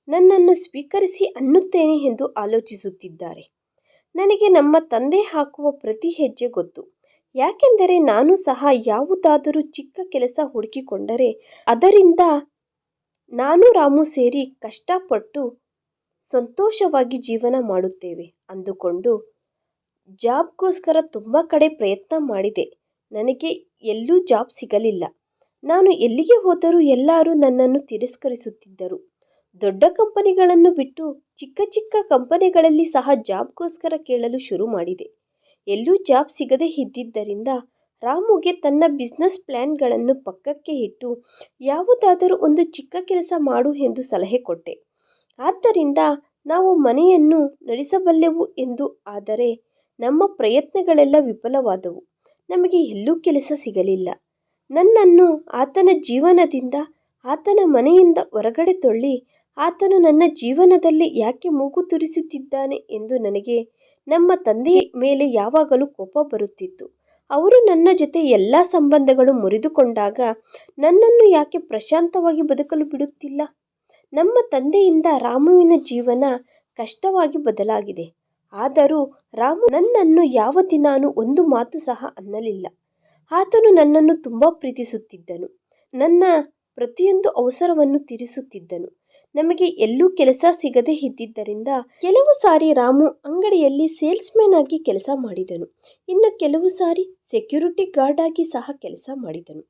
ನನ್ನನ್ನು ಸ್ವೀಕರಿಸಿ ಅನ್ನುತ್ತೇನೆ ಎಂದು ಆಲೋಚಿಸುತ್ತಿದ್ದಾರೆ. ನನಗೆ ನಮ್ಮ ತಂದೆ ಹಾಕುವ ಪ್ರತಿ ಹೆಜ್ಜೆ ಗೊತ್ತು. ಯಾಕೆಂದರೆ ನಾನು ಸಹ ಯಾವುದಾದರೂ ಚಿಕ್ಕ ಕೆಲಸ ಹುಡುಕಿಕೊಂಡರೆ ಅದರಿಂದ ನಾನು ರಾಮು ಸೇರಿ ಕಷ್ಟಪಟ್ಟು ಸಂತೋಷವಾಗಿ ಜೀವನ ಮಾಡುತ್ತೇವೆ ಅಂದುಕೊಂಡು ಜಾಬ್ಗೋಸ್ಕರ ತುಂಬ ಕಡೆ ಪ್ರಯತ್ನ ಮಾಡಿದೆ. ನನಗೆ ಎಲ್ಲೂ ಜಾಬ್ ಸಿಗಲಿಲ್ಲ. ನಾನು ಎಲ್ಲಿಗೆ ಹೋದರೂ ಎಲ್ಲರೂ ನನ್ನನ್ನು ತಿರಸ್ಕರಿಸುತ್ತಿದ್ದರು. ದೊಡ್ಡ ಕಂಪನಿಗಳನ್ನು ಬಿಟ್ಟು ಚಿಕ್ಕ ಚಿಕ್ಕ ಕಂಪನಿಗಳಲ್ಲಿ ಸಹ ಜಾಬ್ಗೋಸ್ಕರ ಕೇಳಲು ಶುರು ಮಾಡಿದೆ. ಎಲ್ಲೂ ಜಾಬ್ ಸಿಗದೇ ಇದ್ದಿದ್ದರಿಂದ ರಾಮುಗೆ ತನ್ನ ಬಿಸ್ನೆಸ್ ಪ್ಲ್ಯಾನ್ಗಳನ್ನು ಪಕ್ಕಕ್ಕೆ ಇಟ್ಟು ಯಾವುದಾದರೂ ಒಂದು ಚಿಕ್ಕ ಕೆಲಸ ಮಾಡು ಎಂದು ಸಲಹೆ ಕೊಟ್ಟೆ. ಆದ್ದರಿಂದ ನಾವು ಮನೆಯನ್ನು ನಡೆಸಬಲ್ಲೆವು ಎಂದು. ಆದರೆ ನಮ್ಮ ಪ್ರಯತ್ನಗಳೆಲ್ಲ ವಿಫಲವಾದವು. ನಮಗೆ ಎಲ್ಲೂ ಕೆಲಸ ಸಿಗಲಿಲ್ಲ. ನನ್ನನ್ನು ಆತನ ಜೀವನದಿಂದ ಆತನ ಮನೆಯಿಂದ ಹೊರಗಡೆ ತಳ್ಳಿ ಆತನು ನನ್ನ ಜೀವನದಲ್ಲಿ ಯಾಕೆ ಮೂಗು ತುರಿಸುತ್ತಿದ್ದಾನೆ ಎಂದು ನನಗೆ ನಮ್ಮ ತಂದೆಯ ಮೇಲೆ ಯಾವಾಗಲೂ ಕೋಪ ಬರುತ್ತಿತ್ತು. ಅವರು ನನ್ನ ಜೊತೆ ಎಲ್ಲ ಸಂಬಂಧಗಳು ಮುರಿದುಕೊಂಡಾಗ ನನ್ನನ್ನು ಯಾಕೆ ಪ್ರಶಾಂತವಾಗಿ ಬದುಕಲು ಬಿಡುತ್ತಿಲ್ಲ? ನಮ್ಮ ತಂದೆಯಿಂದ ರಾಮುವಿನ ಜೀವನ ಕಷ್ಟವಾಗಿ ಬದಲಾಗಿದೆ. ಆದರೂ ರಾಮು ನನ್ನನ್ನು ಯಾವ ದಿನಾನೂ ಒಂದು ಮಾತು ಸಹ ಅನ್ನಲಿಲ್ಲ. ಆತನು ನನ್ನನ್ನು ತುಂಬಾ ಪ್ರೀತಿಸುತ್ತಿದ್ದನು. ನನ್ನ ಪ್ರತಿಯೊಂದು ಅವಸರವನ್ನು ತೀರಿಸುತ್ತಿದ್ದನು. ನಮಗೆ ಎಲ್ಲೂ ಕೆಲಸ ಸಿಗದೇ ಇದ್ದಿದ್ದರಿಂದ ಕೆಲವು ಸಾರಿ ರಾಮು ಅಂಗಡಿಯಲ್ಲಿ ಸೇಲ್ಸ್ಮ್ಯಾನ್ ಆಗಿ ಕೆಲಸ ಮಾಡಿದನು. ಇನ್ನು ಕೆಲವು ಸಾರಿ ಸೆಕ್ಯೂರಿಟಿ ಗಾರ್ಡ್ ಆಗಿ ಸಹ ಕೆಲಸ ಮಾಡಿದನು.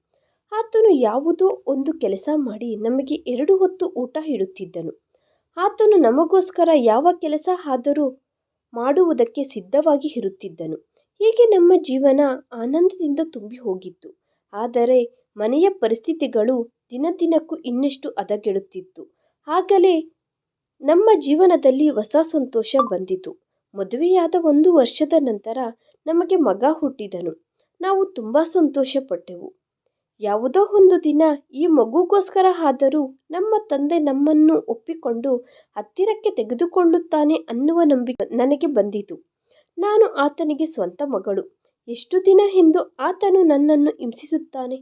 ಆತನು ಯಾವುದೋ ಒಂದು ಕೆಲಸ ಮಾಡಿ ನಮಗೆ 2 ಹೊತ್ತು ಊಟ ಇಡುತ್ತಿದ್ದನು. ಆತನು ನಮಗೋಸ್ಕರ ಯಾವ ಕೆಲಸ ಆದರೂ ಮಾಡುವುದಕ್ಕೆ ಸಿದ್ಧವಾಗಿ ಇರುತ್ತಿದ್ದನು. ಹೀಗೆ ನಮ್ಮ ಜೀವನ ಆನಂದದಿಂದ ತುಂಬಿ ಹೋಗಿತ್ತು. ಆದರೆ ಮನೆಯ ಪರಿಸ್ಥಿತಿಗಳು ದಿನದಿನಕ್ಕೂ ಇನ್ನಷ್ಟು ಹದಗೆಡುತ್ತಿತ್ತು. ಆಗಲೇ ನಮ್ಮ ಜೀವನದಲ್ಲಿ ಹೊಸ ಸಂತೋಷ ಬಂದಿತು. ಮದುವೆಯಾದ 1 ವರ್ಷದ ನಂತರ ನಮಗೆ ಮಗ ಹುಟ್ಟಿದನು. ನಾವು ತುಂಬಾ ಸಂತೋಷ ಪಟ್ಟೆವು. ಯಾವುದೋ ಒಂದು ದಿನ ಈ ಮಗುಗೋಸ್ಕರ ಆದರೂ ನಮ್ಮ ತಂದೆ ನಮ್ಮನ್ನು ಒಪ್ಪಿಕೊಂಡು ಹತ್ತಿರಕ್ಕೆ ತೆಗೆದುಕೊಳ್ಳುತ್ತಾನೆ ಅನ್ನುವ ನಂಬಿಕೆ ನನಗೆ ಬಂದಿತು. ನಾನು ಆತನಿಗೆ ಸ್ವಂತ ಮಗಳು. ಎಷ್ಟು ದಿನ ಎಂದು ಆತನು ನನ್ನನ್ನು ಹಿಂಸಿಸುತ್ತಾನೆ.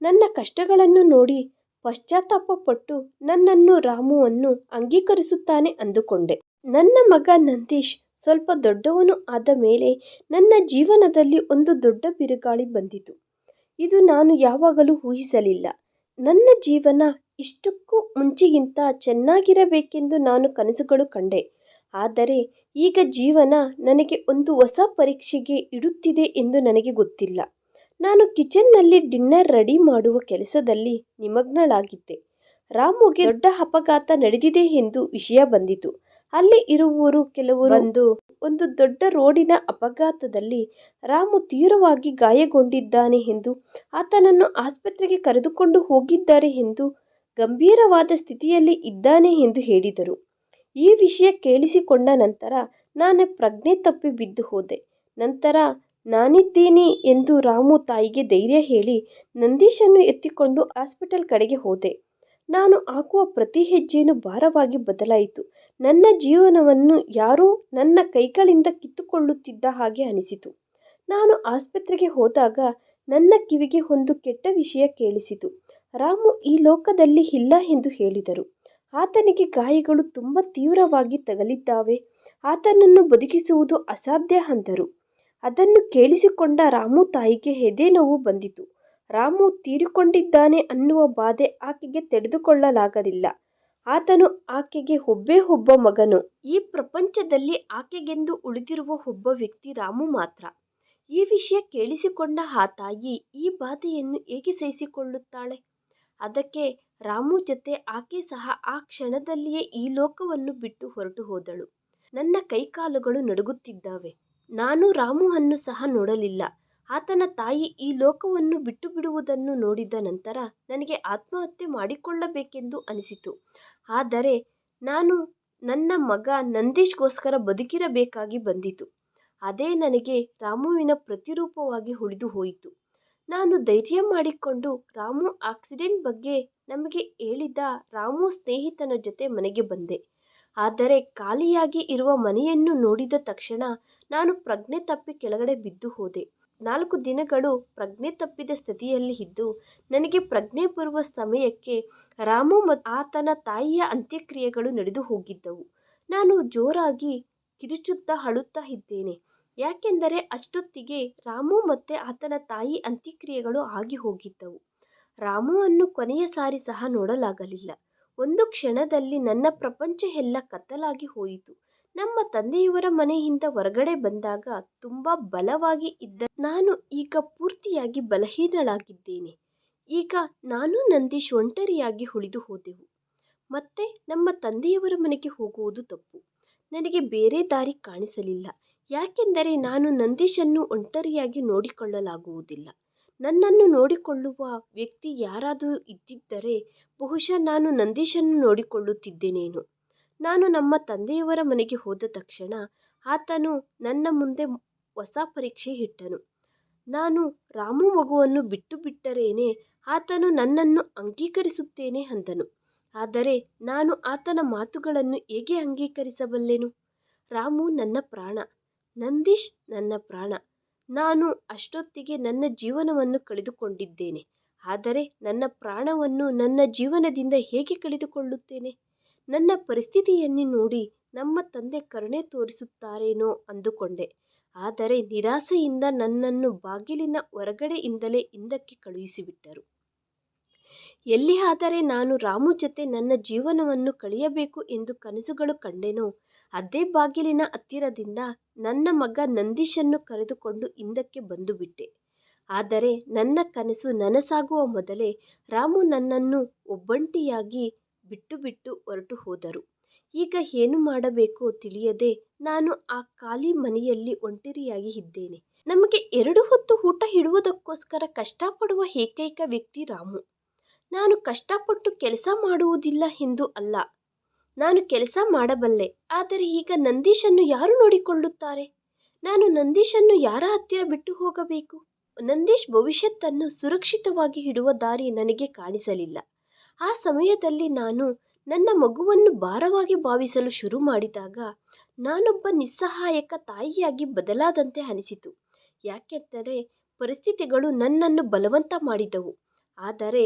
ನನ್ನ ಕಷ್ಟಗಳನ್ನು ನೋಡಿ ಪಶ್ಚಾತ್ತಾಪ ಪಟ್ಟು ನನ್ನನ್ನು ರಾಮುವನ್ನು ಅಂಗೀಕರಿಸುತ್ತಾನೆ ಅಂದುಕೊಂಡೆ. ನನ್ನ ಮಗ ನಂದೀಶ್ ಸ್ವಲ್ಪ ದೊಡ್ಡವನು ಆದ ಮೇಲೆ ನನ್ನ ಜೀವನದಲ್ಲಿ ಒಂದು ದೊಡ್ಡ ಬಿರುಗಾಳಿ ಬಂದಿತು. ಇದು ನಾನು ಯಾವಾಗಲೂ ಊಹಿಸಲಿಲ್ಲ. ನನ್ನ ಜೀವನ ಇಷ್ಟಕ್ಕೂ ಮುಂಚೆಗಿಂತ ಚೆನ್ನಾಗಿರಬೇಕೆಂದು ನಾನು ಕನಸುಗಳು ಕಂಡೆ. ಆದರೆ ಈಗ ಜೀವನ ನನಗೆ ಒಂದು ಹೊಸ ಪರೀಕ್ಷೆಗೆ ಇಡುತ್ತಿದೆ ಎಂದು ನನಗೆ ಗೊತ್ತಿಲ್ಲ. ನಾನು ಕಿಚನ್ನಲ್ಲಿ ಡಿನ್ನರ್ ರೆಡಿ ಮಾಡುವ ಕೆಲಸದಲ್ಲಿ ನಿಮಗ್ನಳಾಗಿದ್ದೆ. ರಾಮುಗೆ ದೊಡ್ಡ ಅಪಘಾತ ನಡೆದಿದೆ ಎಂದು ವಿಷಯ ಬಂದಿತು. ಅಲ್ಲಿ ಇರುವವರು ಕೆಲವರು ಬಂದು ಒಂದು ದೊಡ್ಡ ರೋಡಿನ ಅಪಘಾತದಲ್ಲಿ ರಾಮು ತೀವ್ರವಾಗಿ ಗಾಯಗೊಂಡಿದ್ದಾನೆ ಎಂದು, ಆತನನ್ನು ಆಸ್ಪತ್ರೆಗೆ ಕರೆದುಕೊಂಡು ಹೋಗಿದ್ದಾರೆ ಎಂದು, ಗಂಭೀರವಾದ ಸ್ಥಿತಿಯಲ್ಲಿ ಇದ್ದಾನೆ ಎಂದು ಹೇಳಿದರು. ಈ ವಿಷಯ ಕೇಳಿಸಿಕೊಂಡ ನಂತರ ನಾನು ಪ್ರಜ್ಞೆ ತಪ್ಪಿ ಬಿದ್ದು ಹೋದೆ. ನಂತರ ನಾನಿದ್ದೇನೆ ಎಂದು ರಾಮು ತಾಯಿಗೆ ಧೈರ್ಯ ಹೇಳಿ ನಂದೀಶನ್ನು ಎತ್ತಿಕೊಂಡು ಹಾಸ್ಪಿಟಲ್ ಕಡೆಗೆ ಹೋದೆ. ನಾನು ಹಾಕುವ ಪ್ರತಿ ಹೆಜ್ಜೆಯೂ ಭಾರವಾಗಿ ಬದಲಾಯಿತು. ನನ್ನ ಜೀವನವನ್ನು ಯಾರೋ ನನ್ನ ಕೈಗಳಿಂದ ಕಿತ್ತುಕೊಳ್ಳುತ್ತಿದ್ದ ಹಾಗೆ ಅನಿಸಿತು. ನಾನು ಆಸ್ಪತ್ರೆಗೆ ಹೋದಾಗ ನನ್ನ ಕಿವಿಗೆ ಒಂದು ಕೆಟ್ಟ ವಿಷಯ ಕೇಳಿಸಿತು. ರಾಮು ಈ ಲೋಕದಲ್ಲಿ ಇಲ್ಲ ಎಂದು ಹೇಳಿದರು. ಆತನಿಗೆ ಗಾಯಗಳು ತುಂಬ ತೀವ್ರವಾಗಿ ತಗಲಿದ್ದಾವೆ. ಆತನನ್ನು ಬದುಕಿಸುವುದು ಅಸಾಧ್ಯ ಅಂದರು. ಅದನ್ನು ಕೇಳಿಸಿಕೊಂಡ ರಾಮು ತಾಯಿಗೆ ಎದೆನೋವು ಬಂದಿತು. ರಾಮು ತೀರಿಕೊಂಡಿದ್ದಾನೆ ಅನ್ನುವ ಬಾಧೆ ಆಕೆಗೆ ತಡೆದುಕೊಳ್ಳಲಾಗಲಿಲ್ಲ. ಆತನು ಆಕೆಗೆ ಒಬ್ಬೇ ಒಬ್ಬ ಮಗನು. ಈ ಪ್ರಪಂಚದಲ್ಲಿ ಆಕೆಗೆಂದು ಉಳಿದಿರುವ ಒಬ್ಬ ವ್ಯಕ್ತಿ ರಾಮು ಮಾತ್ರ. ಈ ವಿಷಯ ಕೇಳಿಸಿಕೊಂಡ ಆ ತಾಯಿ ಈ ಬಾಧೆಯನ್ನು ಹೇಗೆ ಸಹಿಸಿಕೊಳ್ಳುತ್ತಾಳೆ? ಅದಕ್ಕೆ ರಾಮು ಜೊತೆ ಆಕೆ ಸಹ ಆ ಕ್ಷಣದಲ್ಲಿಯೇ ಈ ಲೋಕವನ್ನು ಬಿಟ್ಟು ಹೊರಟು ಹೋದಳು. ನನ್ನ ಕೈಕಾಲುಗಳು ನಡುಗುತ್ತಿದ್ದಾವೆ. ನಾನು ರಾಮುವನ್ನು ಸಹ ನೋಡಲಿಲ್ಲ. ಆತನ ತಾಯಿ ಈ ಲೋಕವನ್ನು ಬಿಟ್ಟು ಬಿಡುವುದನ್ನು ನೋಡಿದ ನಂತರ ನನಗೆ ಆತ್ಮಹತ್ಯೆ ಮಾಡಿಕೊಳ್ಳಬೇಕೆಂದು ಅನಿಸಿತು. ಆದರೆ ನಾನು ನನ್ನ ಮಗ ನಂದೀಶ್ಗೋಸ್ಕರ ಬದುಕಿರಬೇಕಾಗಿ ಬಂದಿತು. ಅದೇ ನನಗೆ ರಾಮುವಿನ ಪ್ರತಿರೂಪವಾಗಿ ಉಳಿದು ಹೋಯಿತು. ನಾನು ಧೈರ್ಯ ಮಾಡಿಕೊಂಡು ರಾಮು ಆಕ್ಸಿಡೆಂಟ್ ಬಗ್ಗೆ ನಮಗೆ ಹೇಳಿದ ರಾಮು ಸ್ನೇಹಿತನ ಜೊತೆ ಮನೆಗೆ ಬಂದೆ. ಆದರೆ ಖಾಲಿಯಾಗಿ ಇರುವ ಮನೆಯನ್ನು ನೋಡಿದ ತಕ್ಷಣ ನಾನು ಪ್ರಜ್ಞೆ ತಪ್ಪಿ ಕೆಳಗಡೆ ಬಿದ್ದು ಹೋದೆ. 4 ದಿನಗಳು ಪ್ರಜ್ಞೆ ತಪ್ಪಿದ ಸ್ಥಿತಿಯಲ್ಲಿ ಇದ್ದು, ನನಗೆ ಪ್ರಜ್ಞೆ ಬರುವ ಸಮಯಕ್ಕೆ ರಾಮು ಮತ್ತು ಆತನ ತಾಯಿಯ ಅಂತ್ಯಕ್ರಿಯೆಗಳು ನಡೆದು ಹೋಗಿದ್ದವು. ನಾನು ಜೋರಾಗಿ ಕಿರುಚುತ್ತಾ ಅಳುತ್ತಾ ಇದ್ದೇನೆ. ಯಾಕೆಂದರೆ ಅಷ್ಟೊತ್ತಿಗೆ ರಾಮು ಮತ್ತೆ ಆತನ ತಾಯಿ ಅಂತ್ಯಕ್ರಿಯೆಗಳು ಆಗಿ ಹೋಗಿದ್ದವು. ರಾಮುವನ್ನು ಕೊನೆಯ ಸಾರಿ ಸಹ ನೋಡಲಾಗಲಿಲ್ಲ. ಒಂದು ಕ್ಷಣದಲ್ಲಿ ನನ್ನ ಪ್ರಪಂಚ ಎಲ್ಲ ಕತ್ತಲಾಗಿ ಹೋಯಿತು. ನಮ್ಮ ತಂದೆಯವರ ಮನೆಯಿಂದ ಹೊರಗಡೆ ಬಂದಾಗ ತುಂಬಾ ಬಲವಾಗಿ ಇದ್ದ ನಾನು ಈಗ ಪೂರ್ತಿಯಾಗಿ ಬಲಹೀನಳಾಗಿದ್ದೇನೆ. ಈಗ ನಾನು ನಂದೀಶ್ ಒಂಟರಿಯಾಗಿ ಉಳಿದು ಹೋದೆವು. ಮತ್ತೆ ನಮ್ಮ ತಂದೆಯವರ ಮನೆಗೆ ಹೋಗುವುದು ತಪ್ಪು. ನನಗೆ ಬೇರೆ ದಾರಿ ಕಾಣಿಸಲಿಲ್ಲ. ಯಾಕೆಂದರೆ ನಾನು ನಂದೀಶನ್ನು ಒಂಟರಿಯಾಗಿ ನೋಡಿಕೊಳ್ಳಲಾಗುವುದಿಲ್ಲ. ನನ್ನನ್ನು ನೋಡಿಕೊಳ್ಳುವ ವ್ಯಕ್ತಿ ಯಾರಾದರೂ ಇದ್ದಿದ್ದರೆ ಬಹುಶಃ ನಾನು ನಂದೀಶನ್ನು ನೋಡಿಕೊಳ್ಳುತ್ತಿದ್ದೇನೇನೋ. ನಾನು ನಮ್ಮ ತಂದೆಯವರ ಮನೆಗೆ ಹೋದ ತಕ್ಷಣ ಆತನು ನನ್ನ ಮುಂದೆ ಹೊಸ ಪರೀಕ್ಷೆ ಇಟ್ಟನು. ನಾನು ರಾಮು ಮಗುವನ್ನು ಬಿಟ್ಟು ಬಿಟ್ಟರೇನೆ ಆತನು ನನ್ನನ್ನು ಅಂಗೀಕರಿಸುತ್ತೇನೆ ಅಂದನು. ಆದರೆ ನಾನು ಆತನ ಮಾತುಗಳನ್ನು ಹೇಗೆ ಅಂಗೀಕರಿಸಬಲ್ಲೆನು? ರಾಮು ನನ್ನ ಪ್ರಾಣ, ನಂದೀಶ್ ನನ್ನ ಪ್ರಾಣ. ನಾನು ಅಷ್ಟೊತ್ತಿಗೆ ನನ್ನ ಜೀವನವನ್ನು ಕಳೆದುಕೊಂಡಿದ್ದೇನೆ. ಆದರೆ ನನ್ನ ಪ್ರಾಣವನ್ನು ನನ್ನ ಜೀವನದಿಂದ ಹೇಗೆ ಕಳೆದುಕೊಳ್ಳುತ್ತೇನೆ? ನನ್ನ ಪರಿಸ್ಥಿತಿಯನ್ನು ನೋಡಿ ನಮ್ಮ ತಂದೆ ಕರುಣೆ ತೋರಿಸುತ್ತಾರೇನೋ ಅಂದುಕೊಂಡೆ. ಆದರೆ ನಿರಾಸೆಯಿಂದ ನನ್ನನ್ನು ಬಾಗಿಲಿನ ಹೊರಗಡೆಯಿಂದಲೇ ಹಿಂದಕ್ಕೆ ಕಳುಹಿಸಿಬಿಟ್ಟರು. ಎಲ್ಲಿಯಾದರೆ ನಾನು ರಾಮು ಜೊತೆ ನನ್ನ ಜೀವನವನ್ನು ಕಳೆಯಬೇಕು ಎಂದು ಕನಸುಗಳು ಕಂಡೆನೋ, ಅದೇ ಬಾಗಿಲಿನ ಹತ್ತಿರದಿಂದ ನನ್ನ ಮಗ ನಂದೀಶನ್ನು ಕರೆದುಕೊಂಡು ಹಿಂದಕ್ಕೆ ಬಂದುಬಿಟ್ಟೆ. ಆದರೆ ನನ್ನ ಕನಸು ನನಸಾಗುವ ಮೊದಲೇ ರಾಮು ನನ್ನನ್ನು ಒಬ್ಬಂಟಿಯಾಗಿ ಬಿಟ್ಟು ಹೊರಟು ಹೋದರು. ಈಗ ಏನು ಮಾಡಬೇಕೋ ತಿಳಿಯದೆ ನಾನು ಆ ಖಾಲಿ ಮನೆಯಲ್ಲಿ ಒಂಟಿಯಾಗಿ ಇದ್ದೇನೆ. ನಮಗೆ 2 ಹೊತ್ತು ಊಟ ಇಡುವುದಕ್ಕೋಸ್ಕರ ಕಷ್ಟಪಡುವ ಏಕೈಕ ವ್ಯಕ್ತಿ ರಾಮು. ನಾನು ಕಷ್ಟಪಟ್ಟು ಕೆಲಸ ಮಾಡುವುದಿಲ್ಲ ಎಂದು ಅಲ್ಲ, ನಾನು ಕೆಲಸ ಮಾಡಬಲ್ಲೆ. ಆದರೆ ಈಗ ನಂದೀಶನ್ನು ಯಾರು ನೋಡಿಕೊಳ್ಳುತ್ತಾರೆ? ನಾನು ನಂದೀಶನ್ನು ಯಾರ ಹತ್ತಿರ ಬಿಟ್ಟು ಹೋಗಬೇಕು? ನಂದೀಶ್ ಭವಿಷ್ಯತ್ತನ್ನು ಸುರಕ್ಷಿತವಾಗಿ ಇಡುವ ದಾರಿ ನನಗೆ ಕಾಣಿಸಲಿಲ್ಲ. ಆ ಸಮಯದಲ್ಲಿ ನಾನು ನನ್ನ ಮಗುವನ್ನು ಭಾರವಾಗಿ ಭಾವಿಸಲು ಶುರು ಮಾಡಿದಾಗ ನಾನೊಬ್ಬ ನಿಸ್ಸಹಾಯಕ ತಾಯಿಯಾಗಿ ಬದಲಾದಂತೆ ಅನಿಸಿತು. ಯಾಕೆಂದರೆ ಪರಿಸ್ಥಿತಿಗಳು ನನ್ನನ್ನು ಬಲವಂತ ಮಾಡಿದವು. ಆದರೆ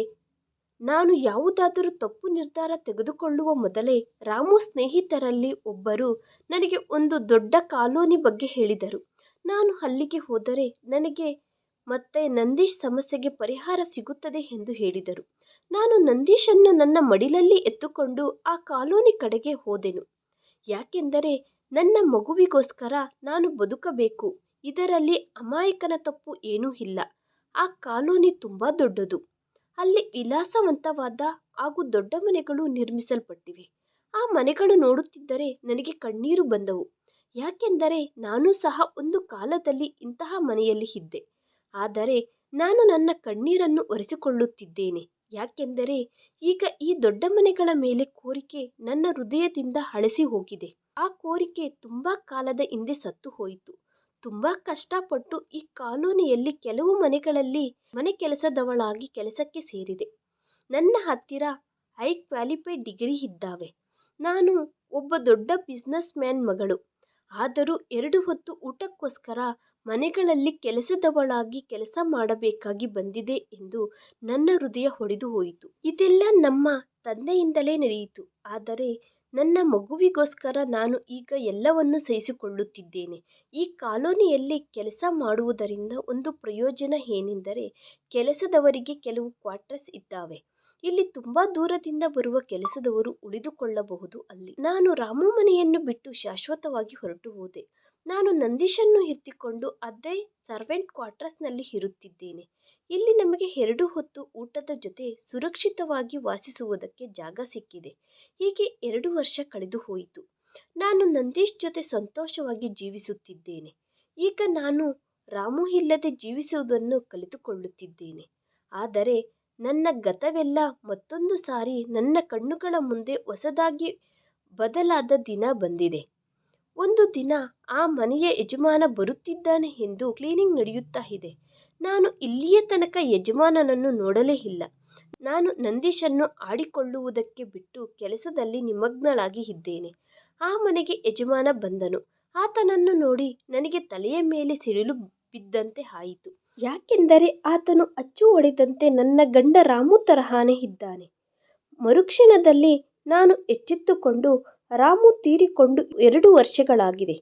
ನಾನು ಯಾವುದಾದರೂ ತಪ್ಪು ನಿರ್ಧಾರ ತೆಗೆದುಕೊಳ್ಳುವ ಮೊದಲೇ ರಾಮು ಸ್ನೇಹಿತರಲ್ಲಿ ಒಬ್ಬರು ನನಗೆ ಒಂದು ದೊಡ್ಡ ಕಾಲೋನಿ ಬಗ್ಗೆ ಹೇಳಿದರು. ನಾನು ಅಲ್ಲಿಗೆ ಹೋದರೆ ನನಗೆ ಮತ್ತೆ ನಂದೀಶ್ ಸಮಸ್ಯೆಗೆ ಪರಿಹಾರ ಸಿಗುತ್ತದೆ ಎಂದು ಹೇಳಿದರು. ನಾನು ನಂದೀಶನ್ನು ನನ್ನ ಮಡಿಲಲ್ಲಿ ಎತ್ತುಕೊಂಡು ಆ ಕಾಲೋನಿ ಕಡೆಗೆ ಹೋದೆನು. ಯಾಕೆಂದರೆ ನನ್ನ ಮಗುವಿಗೋಸ್ಕರ ನಾನು ಬದುಕಬೇಕು. ಇದರಲ್ಲಿ ಅಮಾಯಕನ ತಪ್ಪು ಏನೂ ಇಲ್ಲ. ಆ ಕಾಲೋನಿ ತುಂಬ ದೊಡ್ಡದು. ಅಲ್ಲಿ ವಿಲಾಸವಂತವಾದ ಹಾಗೂ ದೊಡ್ಡ ಮನೆಗಳು ನಿರ್ಮಿಸಲ್ಪಟ್ಟಿವೆ. ಆ ಮನೆಗಳು ನೋಡುತ್ತಿದ್ದರೆ ನನಗೆ ಕಣ್ಣೀರು ಬಂದವು. ಯಾಕೆಂದರೆ ನಾನು ಸಹ ಒಂದು ಕಾಲದಲ್ಲಿ ಇಂತಹ ಮನೆಯಲ್ಲಿ ಇದ್ದೆ. ಆದರೆ ನಾನು ನನ್ನ ಕಣ್ಣೀರನ್ನು ಒರೆಸಿಕೊಳ್ಳುತ್ತಿದ್ದೇನೆ. ಯಾಕೆಂದರೆ ಈಗ ಈ ದೊಡ್ಡ ಮನೆಗಳ ಮೇಲೆ ಕೋರಿಕೆ ನನ್ನ ಹೃದಯದಿಂದ ಅಳಿಸಿ ಹೋಗಿದೆ. ಆ ಕೋರಿಕೆ ತುಂಬ ಕಾಲದ ಹಿಂದೆ ಸತ್ತು ಹೋಯಿತು. ತುಂಬ ಕಷ್ಟಪಟ್ಟು ಈ ಕಾಲೋನಿಯಲ್ಲಿ ಕೆಲವು ಮನೆಗಳಲ್ಲಿ ಮನೆ ಕೆಲಸದವಳಾಗಿ ಕೆಲಸಕ್ಕೆ ಸೇರಿದೆ. ನನ್ನ ಹತ್ತಿರ ಹೈ ಕ್ವಾಲಿಫೈಡ್ ಡಿಗ್ರಿ ಇದ್ದಾವೆ. ನಾನು ಒಬ್ಬ ದೊಡ್ಡ ಬಿಸ್ನೆಸ್ ಮ್ಯಾನ್ ಮಗಳು. ಆದರೂ 2 ಹೊತ್ತು ಊಟಕ್ಕೋಸ್ಕರ ಮನೆಗಳಲ್ಲಿ ಕೆಲಸದವಳಾಗಿ ಕೆಲಸ ಮಾಡಬೇಕಾಗಿ ಬಂದಿದೆ ಎಂದು ನನ್ನ ಹೃದಯ ಹೊಡೆದು ಹೋಯಿತು. ಇದೆಲ್ಲ ನಮ್ಮ ತಂದೆಯಿಂದಲೇ ನಡೆಯಿತು. ಆದರೆ ನನ್ನ ಮಗುವಿಗೋಸ್ಕರ ನಾನು ಈಗ ಎಲ್ಲವನ್ನೂ ಸಹಿಸಿಕೊಳ್ಳುತ್ತಿದ್ದೇನೆ. ಈ ಕಾಲೋನಿಯಲ್ಲಿ ಕೆಲಸ ಮಾಡುವುದರಿಂದ ಒಂದು ಪ್ರಯೋಜನ ಏನೆಂದರೆ ಕೆಲಸದವರಿಗೆ ಕೆಲವು ಕ್ವಾರ್ಟರ್ಸ್ ಇದ್ದಾವೆ. ಇಲ್ಲಿ ತುಂಬ ದೂರದಿಂದ ಬರುವ ಕೆಲಸದವರು ಉಳಿದುಕೊಳ್ಳಬಹುದು ಅಲ್ಲಿ. ನಾನು ರಾಮು ಮನೆಯನ್ನು ಬಿಟ್ಟು ಶಾಶ್ವತವಾಗಿ ಹೊರಟು ಹೋದೆ. ನಾನು ನಂದೀಶನ್ನು ಎತ್ತಿಕೊಂಡು ಅದೇ ಸರ್ವೆಂಟ್ ಕ್ವಾರ್ಟರ್ಸ್ನಲ್ಲಿ ಇರುತ್ತಿದ್ದೇನೆ. ಇಲ್ಲಿ ನಮಗೆ 2 ಹೊತ್ತು ಊಟದ ಜೊತೆ ಸುರಕ್ಷಿತವಾಗಿ ವಾಸಿಸುವುದಕ್ಕೆ ಜಾಗ ಸಿಕ್ಕಿದೆ. ಹೀಗೆ 2 ವರ್ಷ ಕಳೆದು ಹೋಯಿತು. ನಾನು ನಂದೀಶ್ ಜೊತೆ ಸಂತೋಷವಾಗಿ ಜೀವಿಸುತ್ತಿದ್ದೇನೆ. ಈಗ ನಾನು ರಾಮು ಇಲ್ಲದೆ ಜೀವಿಸುವುದನ್ನು ಕಲಿತುಕೊಳ್ಳುತ್ತಿದ್ದೇನೆ. ಆದರೆ ನನ್ನ ಗತವೆಲ್ಲ ಮತ್ತೊಂದು ಸಾರಿ ನನ್ನ ಕಣ್ಣುಗಳ ಮುಂದೆ ಹೊಸದಾಗಿ ಬದಲಾದ ದಿನ ಬಂದಿದೆ. ಒಂದು ದಿನ ಆ ಮನೆಯ ಯಜಮಾನ ಬರುತ್ತಿದ್ದಾನೆ ಎಂದು ಕ್ಲೀನಿಂಗ್ ನಡೆಯುತ್ತಾ ಇದೆ. ನಾನು ಇಲ್ಲಿಯ ತನಕ ಯಜಮಾನನನ್ನು ನೋಡಲೇ ಇಲ್ಲ. ನಾನು ನಂದೀಶನ್ನು ಆಡಿಕೊಳ್ಳುವುದಕ್ಕೆ ಬಿಟ್ಟು ಕೆಲಸದಲ್ಲಿ ನಿಮಗ್ನಳಾಗಿ ಇದ್ದೇನೆ. ಆ ಮನೆಗೆ ಯಜಮಾನ ಬಂದನು. ಆತನನ್ನು ನೋಡಿ ನನಗೆ ತಲೆಯ ಮೇಲೆ ಸಿಡಿಲು ಬಿದ್ದಂತೆ ಆಯಿತು. ಯಾಕೆಂದರೆ ಆತನು ಅಚ್ಚು ಹೊಡೆದಂತೆ ನನ್ನ ಗಂಡ ರಾಮು ತರಹಾನೇ ಇದ್ದಾನೆ. ಮರುಕ್ಷಣದಲ್ಲಿ ನಾನು ಎಚ್ಚೆತ್ತುಕೊಂಡು ರಾಮು ತೀರಿಕೊಂಡು 2 ವರ್ಷಗಳಾಗಿದೆ.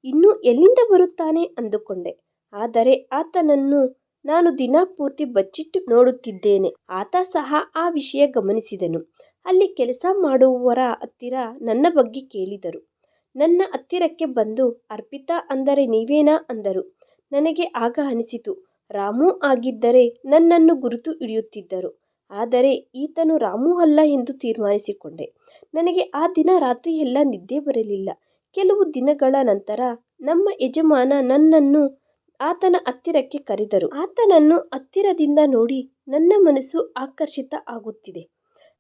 ಇನ್ನೂ ಎಲ್ಲಿಂದ ಬರುತ್ತಾನೆ ಅಂದುಕೊಂಡೆ. ಆದರೆ ಆತನನ್ನು ನಾನು ದಿನಪೂರ್ತಿ ಬಚ್ಚಿಟ್ಟು ನೋಡುತ್ತಿದ್ದೇನೆ. ಆತ ಸಹ ಆ ವಿಷಯ ಗಮನಿಸಿದನು. ಅಲ್ಲಿ ಕೆಲಸ ಮಾಡುವವರ ಹತ್ತಿರ ನನ್ನ ಬಗ್ಗೆ ಕೇಳಿದರು. ನನ್ನ ಹತ್ತಿರಕ್ಕೆ ಬಂದು ಅರ್ಪಿತಾ ಅಂದರೆ ನೀವೇನಾ ಅಂದರು. ನನಗೆ ಆಗ ಅನಿಸಿತು, ರಾಮು ಆಗಿದ್ದರೆ ನನ್ನನ್ನು ಗುರುತು ಹಿಡಿಯುತ್ತಿದ್ದರು. ಆದರೆ ಈತನು ರಾಮು ಅಲ್ಲ ಎಂದು ತೀರ್ಮಾನಿಸಿಕೊಂಡೆ. ನನಗೆ ಆ ದಿನ ರಾತ್ರಿಯೆಲ್ಲ ನಿದ್ದೆ ಬರಲಿಲ್ಲ. ಕೆಲವು ದಿನಗಳ ನಂತರ ನಮ್ಮ ಯಜಮಾನ ನನ್ನನ್ನು ಆತನ ಹತ್ತಿರಕ್ಕೆ ಕರೆದರು. ಆತನನ್ನು ಹತ್ತಿರದಿಂದ ನೋಡಿ ನನ್ನ ಮನಸ್ಸು ಆಕರ್ಷಿತ ಆಗುತ್ತಿದೆ.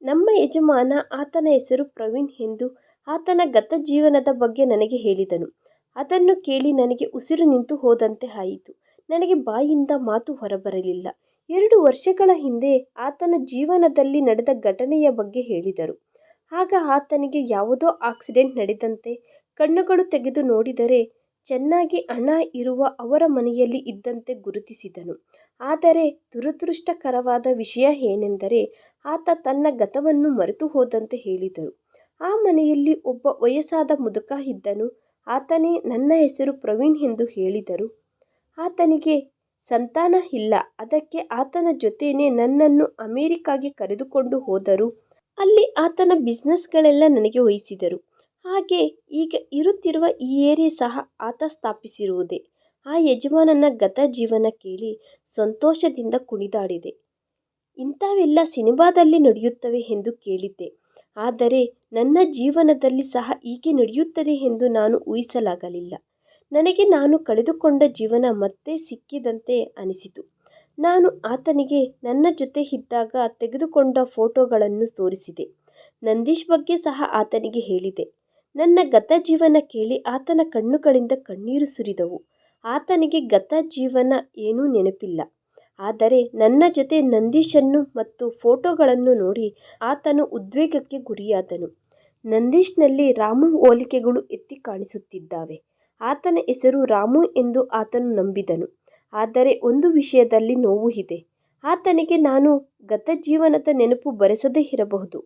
ನಮ್ಮ ಯಜಮಾನ ಆತನ ಹೆಸರು ಪ್ರವೀಣ್ ಎಂದು ಆತನ ಗತ ಜೀವನದ ಬಗ್ಗೆ ನನಗೆ ಹೇಳಿದನು. ಅದನ್ನು ಕೇಳಿ ನನಗೆ ಉಸಿರು ನಿಂತು ಹೋದಂತೆ ಆಯಿತು. ನನಗೆ ಬಾಯಿಂದ ಮಾತು ಹೊರಬರಲಿಲ್ಲ. 2 ವರ್ಷಗಳ ಹಿಂದೆ ಆತನ ಜೀವನದಲ್ಲಿ ನಡೆದ ಘಟನೆಯ ಬಗ್ಗೆ ಹೇಳಿದರು. ಆಗ ಆತನಿಗೆ ಯಾವುದೋ ಆಕ್ಸಿಡೆಂಟ್ ನಡೆದಂತೆ ಕಣ್ಣುಗಳು ತೆಗೆದು ನೋಡಿದರೆ ಚೆನ್ನಾಗಿ ಹಣ ಇರುವ ಅವರ ಮನೆಯಲ್ಲಿ ಇದ್ದಂತೆ ಗುರುತಿಸಿದನು. ಆದರೆ ದುರದೃಷ್ಟಕರವಾದ ವಿಷಯ ಏನೆಂದರೆ ಆತ ತನ್ನ ಗತವನ್ನು ಮರೆತು ಹೋದಂತೆ ಹೇಳಿದರು. ಆ ಮನೆಯಲ್ಲಿ ಒಬ್ಬ ವಯಸ್ಸಾದ ಮುದುಕ ಇದ್ದನು. ಆತನೇ ನನ್ನ ಹೆಸರು ಪ್ರವೀಣ್ ಎಂದು ಹೇಳಿದರು. ಆತನಿಗೆ ಸಂತಾನ ಇಲ್ಲ. ಅದಕ್ಕೆ ಆತನ ಜೊತೆನೇ ನನ್ನನ್ನು ಅಮೆರಿಕಾಗೆ ಕರೆದುಕೊಂಡು ಹೋದರು. ಅಲ್ಲಿ ಆತನ ಬಿಸ್ನೆಸ್ಗಳೆಲ್ಲ ನನಗೆ ವಹಿಸಿದರು. ಹಾಗೆ ಈಗ ಇರುತ್ತಿರುವ ಈ ಏರಿಯಾ ಸಹ ಆತ ಸ್ಥಾಪಿಸಿರುವುದೇ. ಆ ಯಜಮಾನನ ಗತ ಜೀವನ ಕೇಳಿ ಸಂತೋಷದಿಂದ ಕುಣಿದಾಡಿದೆ. ಇಂಥವೆಲ್ಲ ಸಿನಿಮಾದಲ್ಲಿ ನಡೆಯುತ್ತವೆ ಎಂದು ಕೇಳಿದ್ದೆ. ಆದರೆ ನನ್ನ ಜೀವನದಲ್ಲಿ ಸಹ ಹೀಗೆ ನಡೆಯುತ್ತದೆ ಎಂದು ನಾನು ಊಹಿಸಲಾಗಲಿಲ್ಲ. ನನಗೆ ನಾನು ಕಳೆದುಕೊಂಡ ಜೀವನ ಮತ್ತೆ ಸಿಕ್ಕಿದಂತೆ ಅನಿಸಿತು. ನಾನು ಆತನಿಗೆ ನನ್ನ ಜೊತೆ ಇದ್ದಾಗ ತೆಗೆದುಕೊಂಡ ಫೋಟೋಗಳನ್ನು ತೋರಿಸಿದೆ. ನಂದೀಶ್ ಬಗ್ಗೆ ಸಹ ಆತನಿಗೆ ಹೇಳಿದೆ. ನನ್ನ ಗತ ಜೀವನ ಕೇಳಿ ಆತನ ಕಣ್ಣುಗಳಿಂದ ಕಣ್ಣೀರು ಸುರಿದವು. ಆತನಿಗೆ ಗತ ಜೀವನ ಏನೂ ನೆನಪಿಲ್ಲ. ಆದರೆ ನನ್ನ ಜೊತೆ ನಂದೀಶನ್ನು ಮತ್ತು ಫೋಟೋಗಳನ್ನು ನೋಡಿ ಆತನು ಉದ್ವೇಗಕ್ಕೆ ಗುರಿಯಾದನು. ನಂದೀಶ್ನಲ್ಲಿ ರಾಮು ಹೋಲಿಕೆಗಳು ಎತ್ತಿ ಕಾಣಿಸುತ್ತಿದ್ದಾವೆ. ಆತನ ಹೆಸರು ರಾಮು ಎಂದು ಆತನು ನಂಬಿದನು. ಆದರೆ ಒಂದು ವಿಷಯದಲ್ಲಿ ನೋವು ಇದೆ. ಆತನಿಗೆ ನಾನು ಗತ ಜೀವನದ ನೆನಪು ಬರೆಸದೇ ಇರಬಹುದು.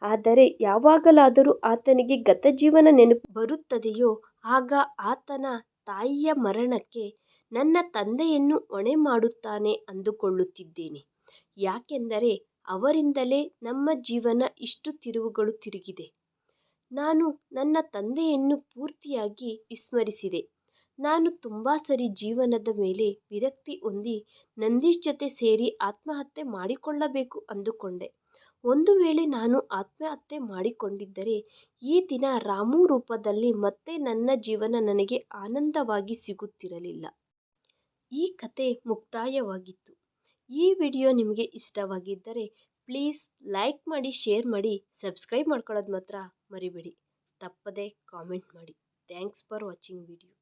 ಆದರೆ ಯಾವಾಗಲಾದರೂ ಆತನಿಗೆ ಗತ ಜೀವನ ನೆನಪು ಬರುತ್ತದೆಯೋ ಆಗ ಆತನ ತಾಯಿಯ ಮರಣಕ್ಕೆ ನನ್ನ ತಂದೆಯನ್ನು ಹೊಣೆ ಮಾಡುತ್ತಾನೆ ಅಂದುಕೊಳ್ಳುತ್ತಿದ್ದೇನೆ. ಯಾಕೆಂದರೆ ಅವರಿಂದಲೇ ನಮ್ಮ ಜೀವನ ಇಷ್ಟು ತಿರುವುಗಳು ತಿರುಗಿದೆ. ನಾನು ನನ್ನ ತಂದೆಯನ್ನು ಪೂರ್ತಿಯಾಗಿ ವಿಸ್ಮರಿಸಿದೆ. ನಾನು ತುಂಬ ಸರಿ ಜೀವನದ ಮೇಲೆ ವಿರಕ್ತಿ ಹೊಂದಿ ನಂದೀಶ್ ಜೊತೆ ಸೇರಿ ಆತ್ಮಹತ್ಯೆ ಮಾಡಿಕೊಳ್ಳಬೇಕು ಅಂದುಕೊಂಡೆ. ಒಂದು ವೇಳೆ ನಾನು ಆತ್ಮಹತ್ಯೆ ಮಾಡಿಕೊಂಡಿದ್ದರೆ ಈ ದಿನ ರಾಮು ರೂಪದಲ್ಲಿ ಮತ್ತೆ ನನ್ನ ಜೀವನ ನನಗೆ ಆನಂದವಾಗಿ ಸಿಗುತ್ತಿರಲಿಲ್ಲ. ಈ ಕತೆ ಮುಕ್ತಾಯವಾಗಿತ್ತು. ಈ ವಿಡಿಯೋ ನಿಮಗೆ ಇಷ್ಟವಾಗಿದ್ದರೆ ಪ್ಲೀಸ್ ಲೈಕ್ ಮಾಡಿ, ಶೇರ್ ಮಾಡಿ, ಸಬ್ಸ್ಕ್ರೈಬ್ ಮಾಡ್ಕೊಳ್ಳೋದು ಮಾತ್ರ ಮರಿಬೇಡಿ. ತಪ್ಪದೆ ಕಾಮೆಂಟ್ ಮಾಡಿ. Thanks for watching video.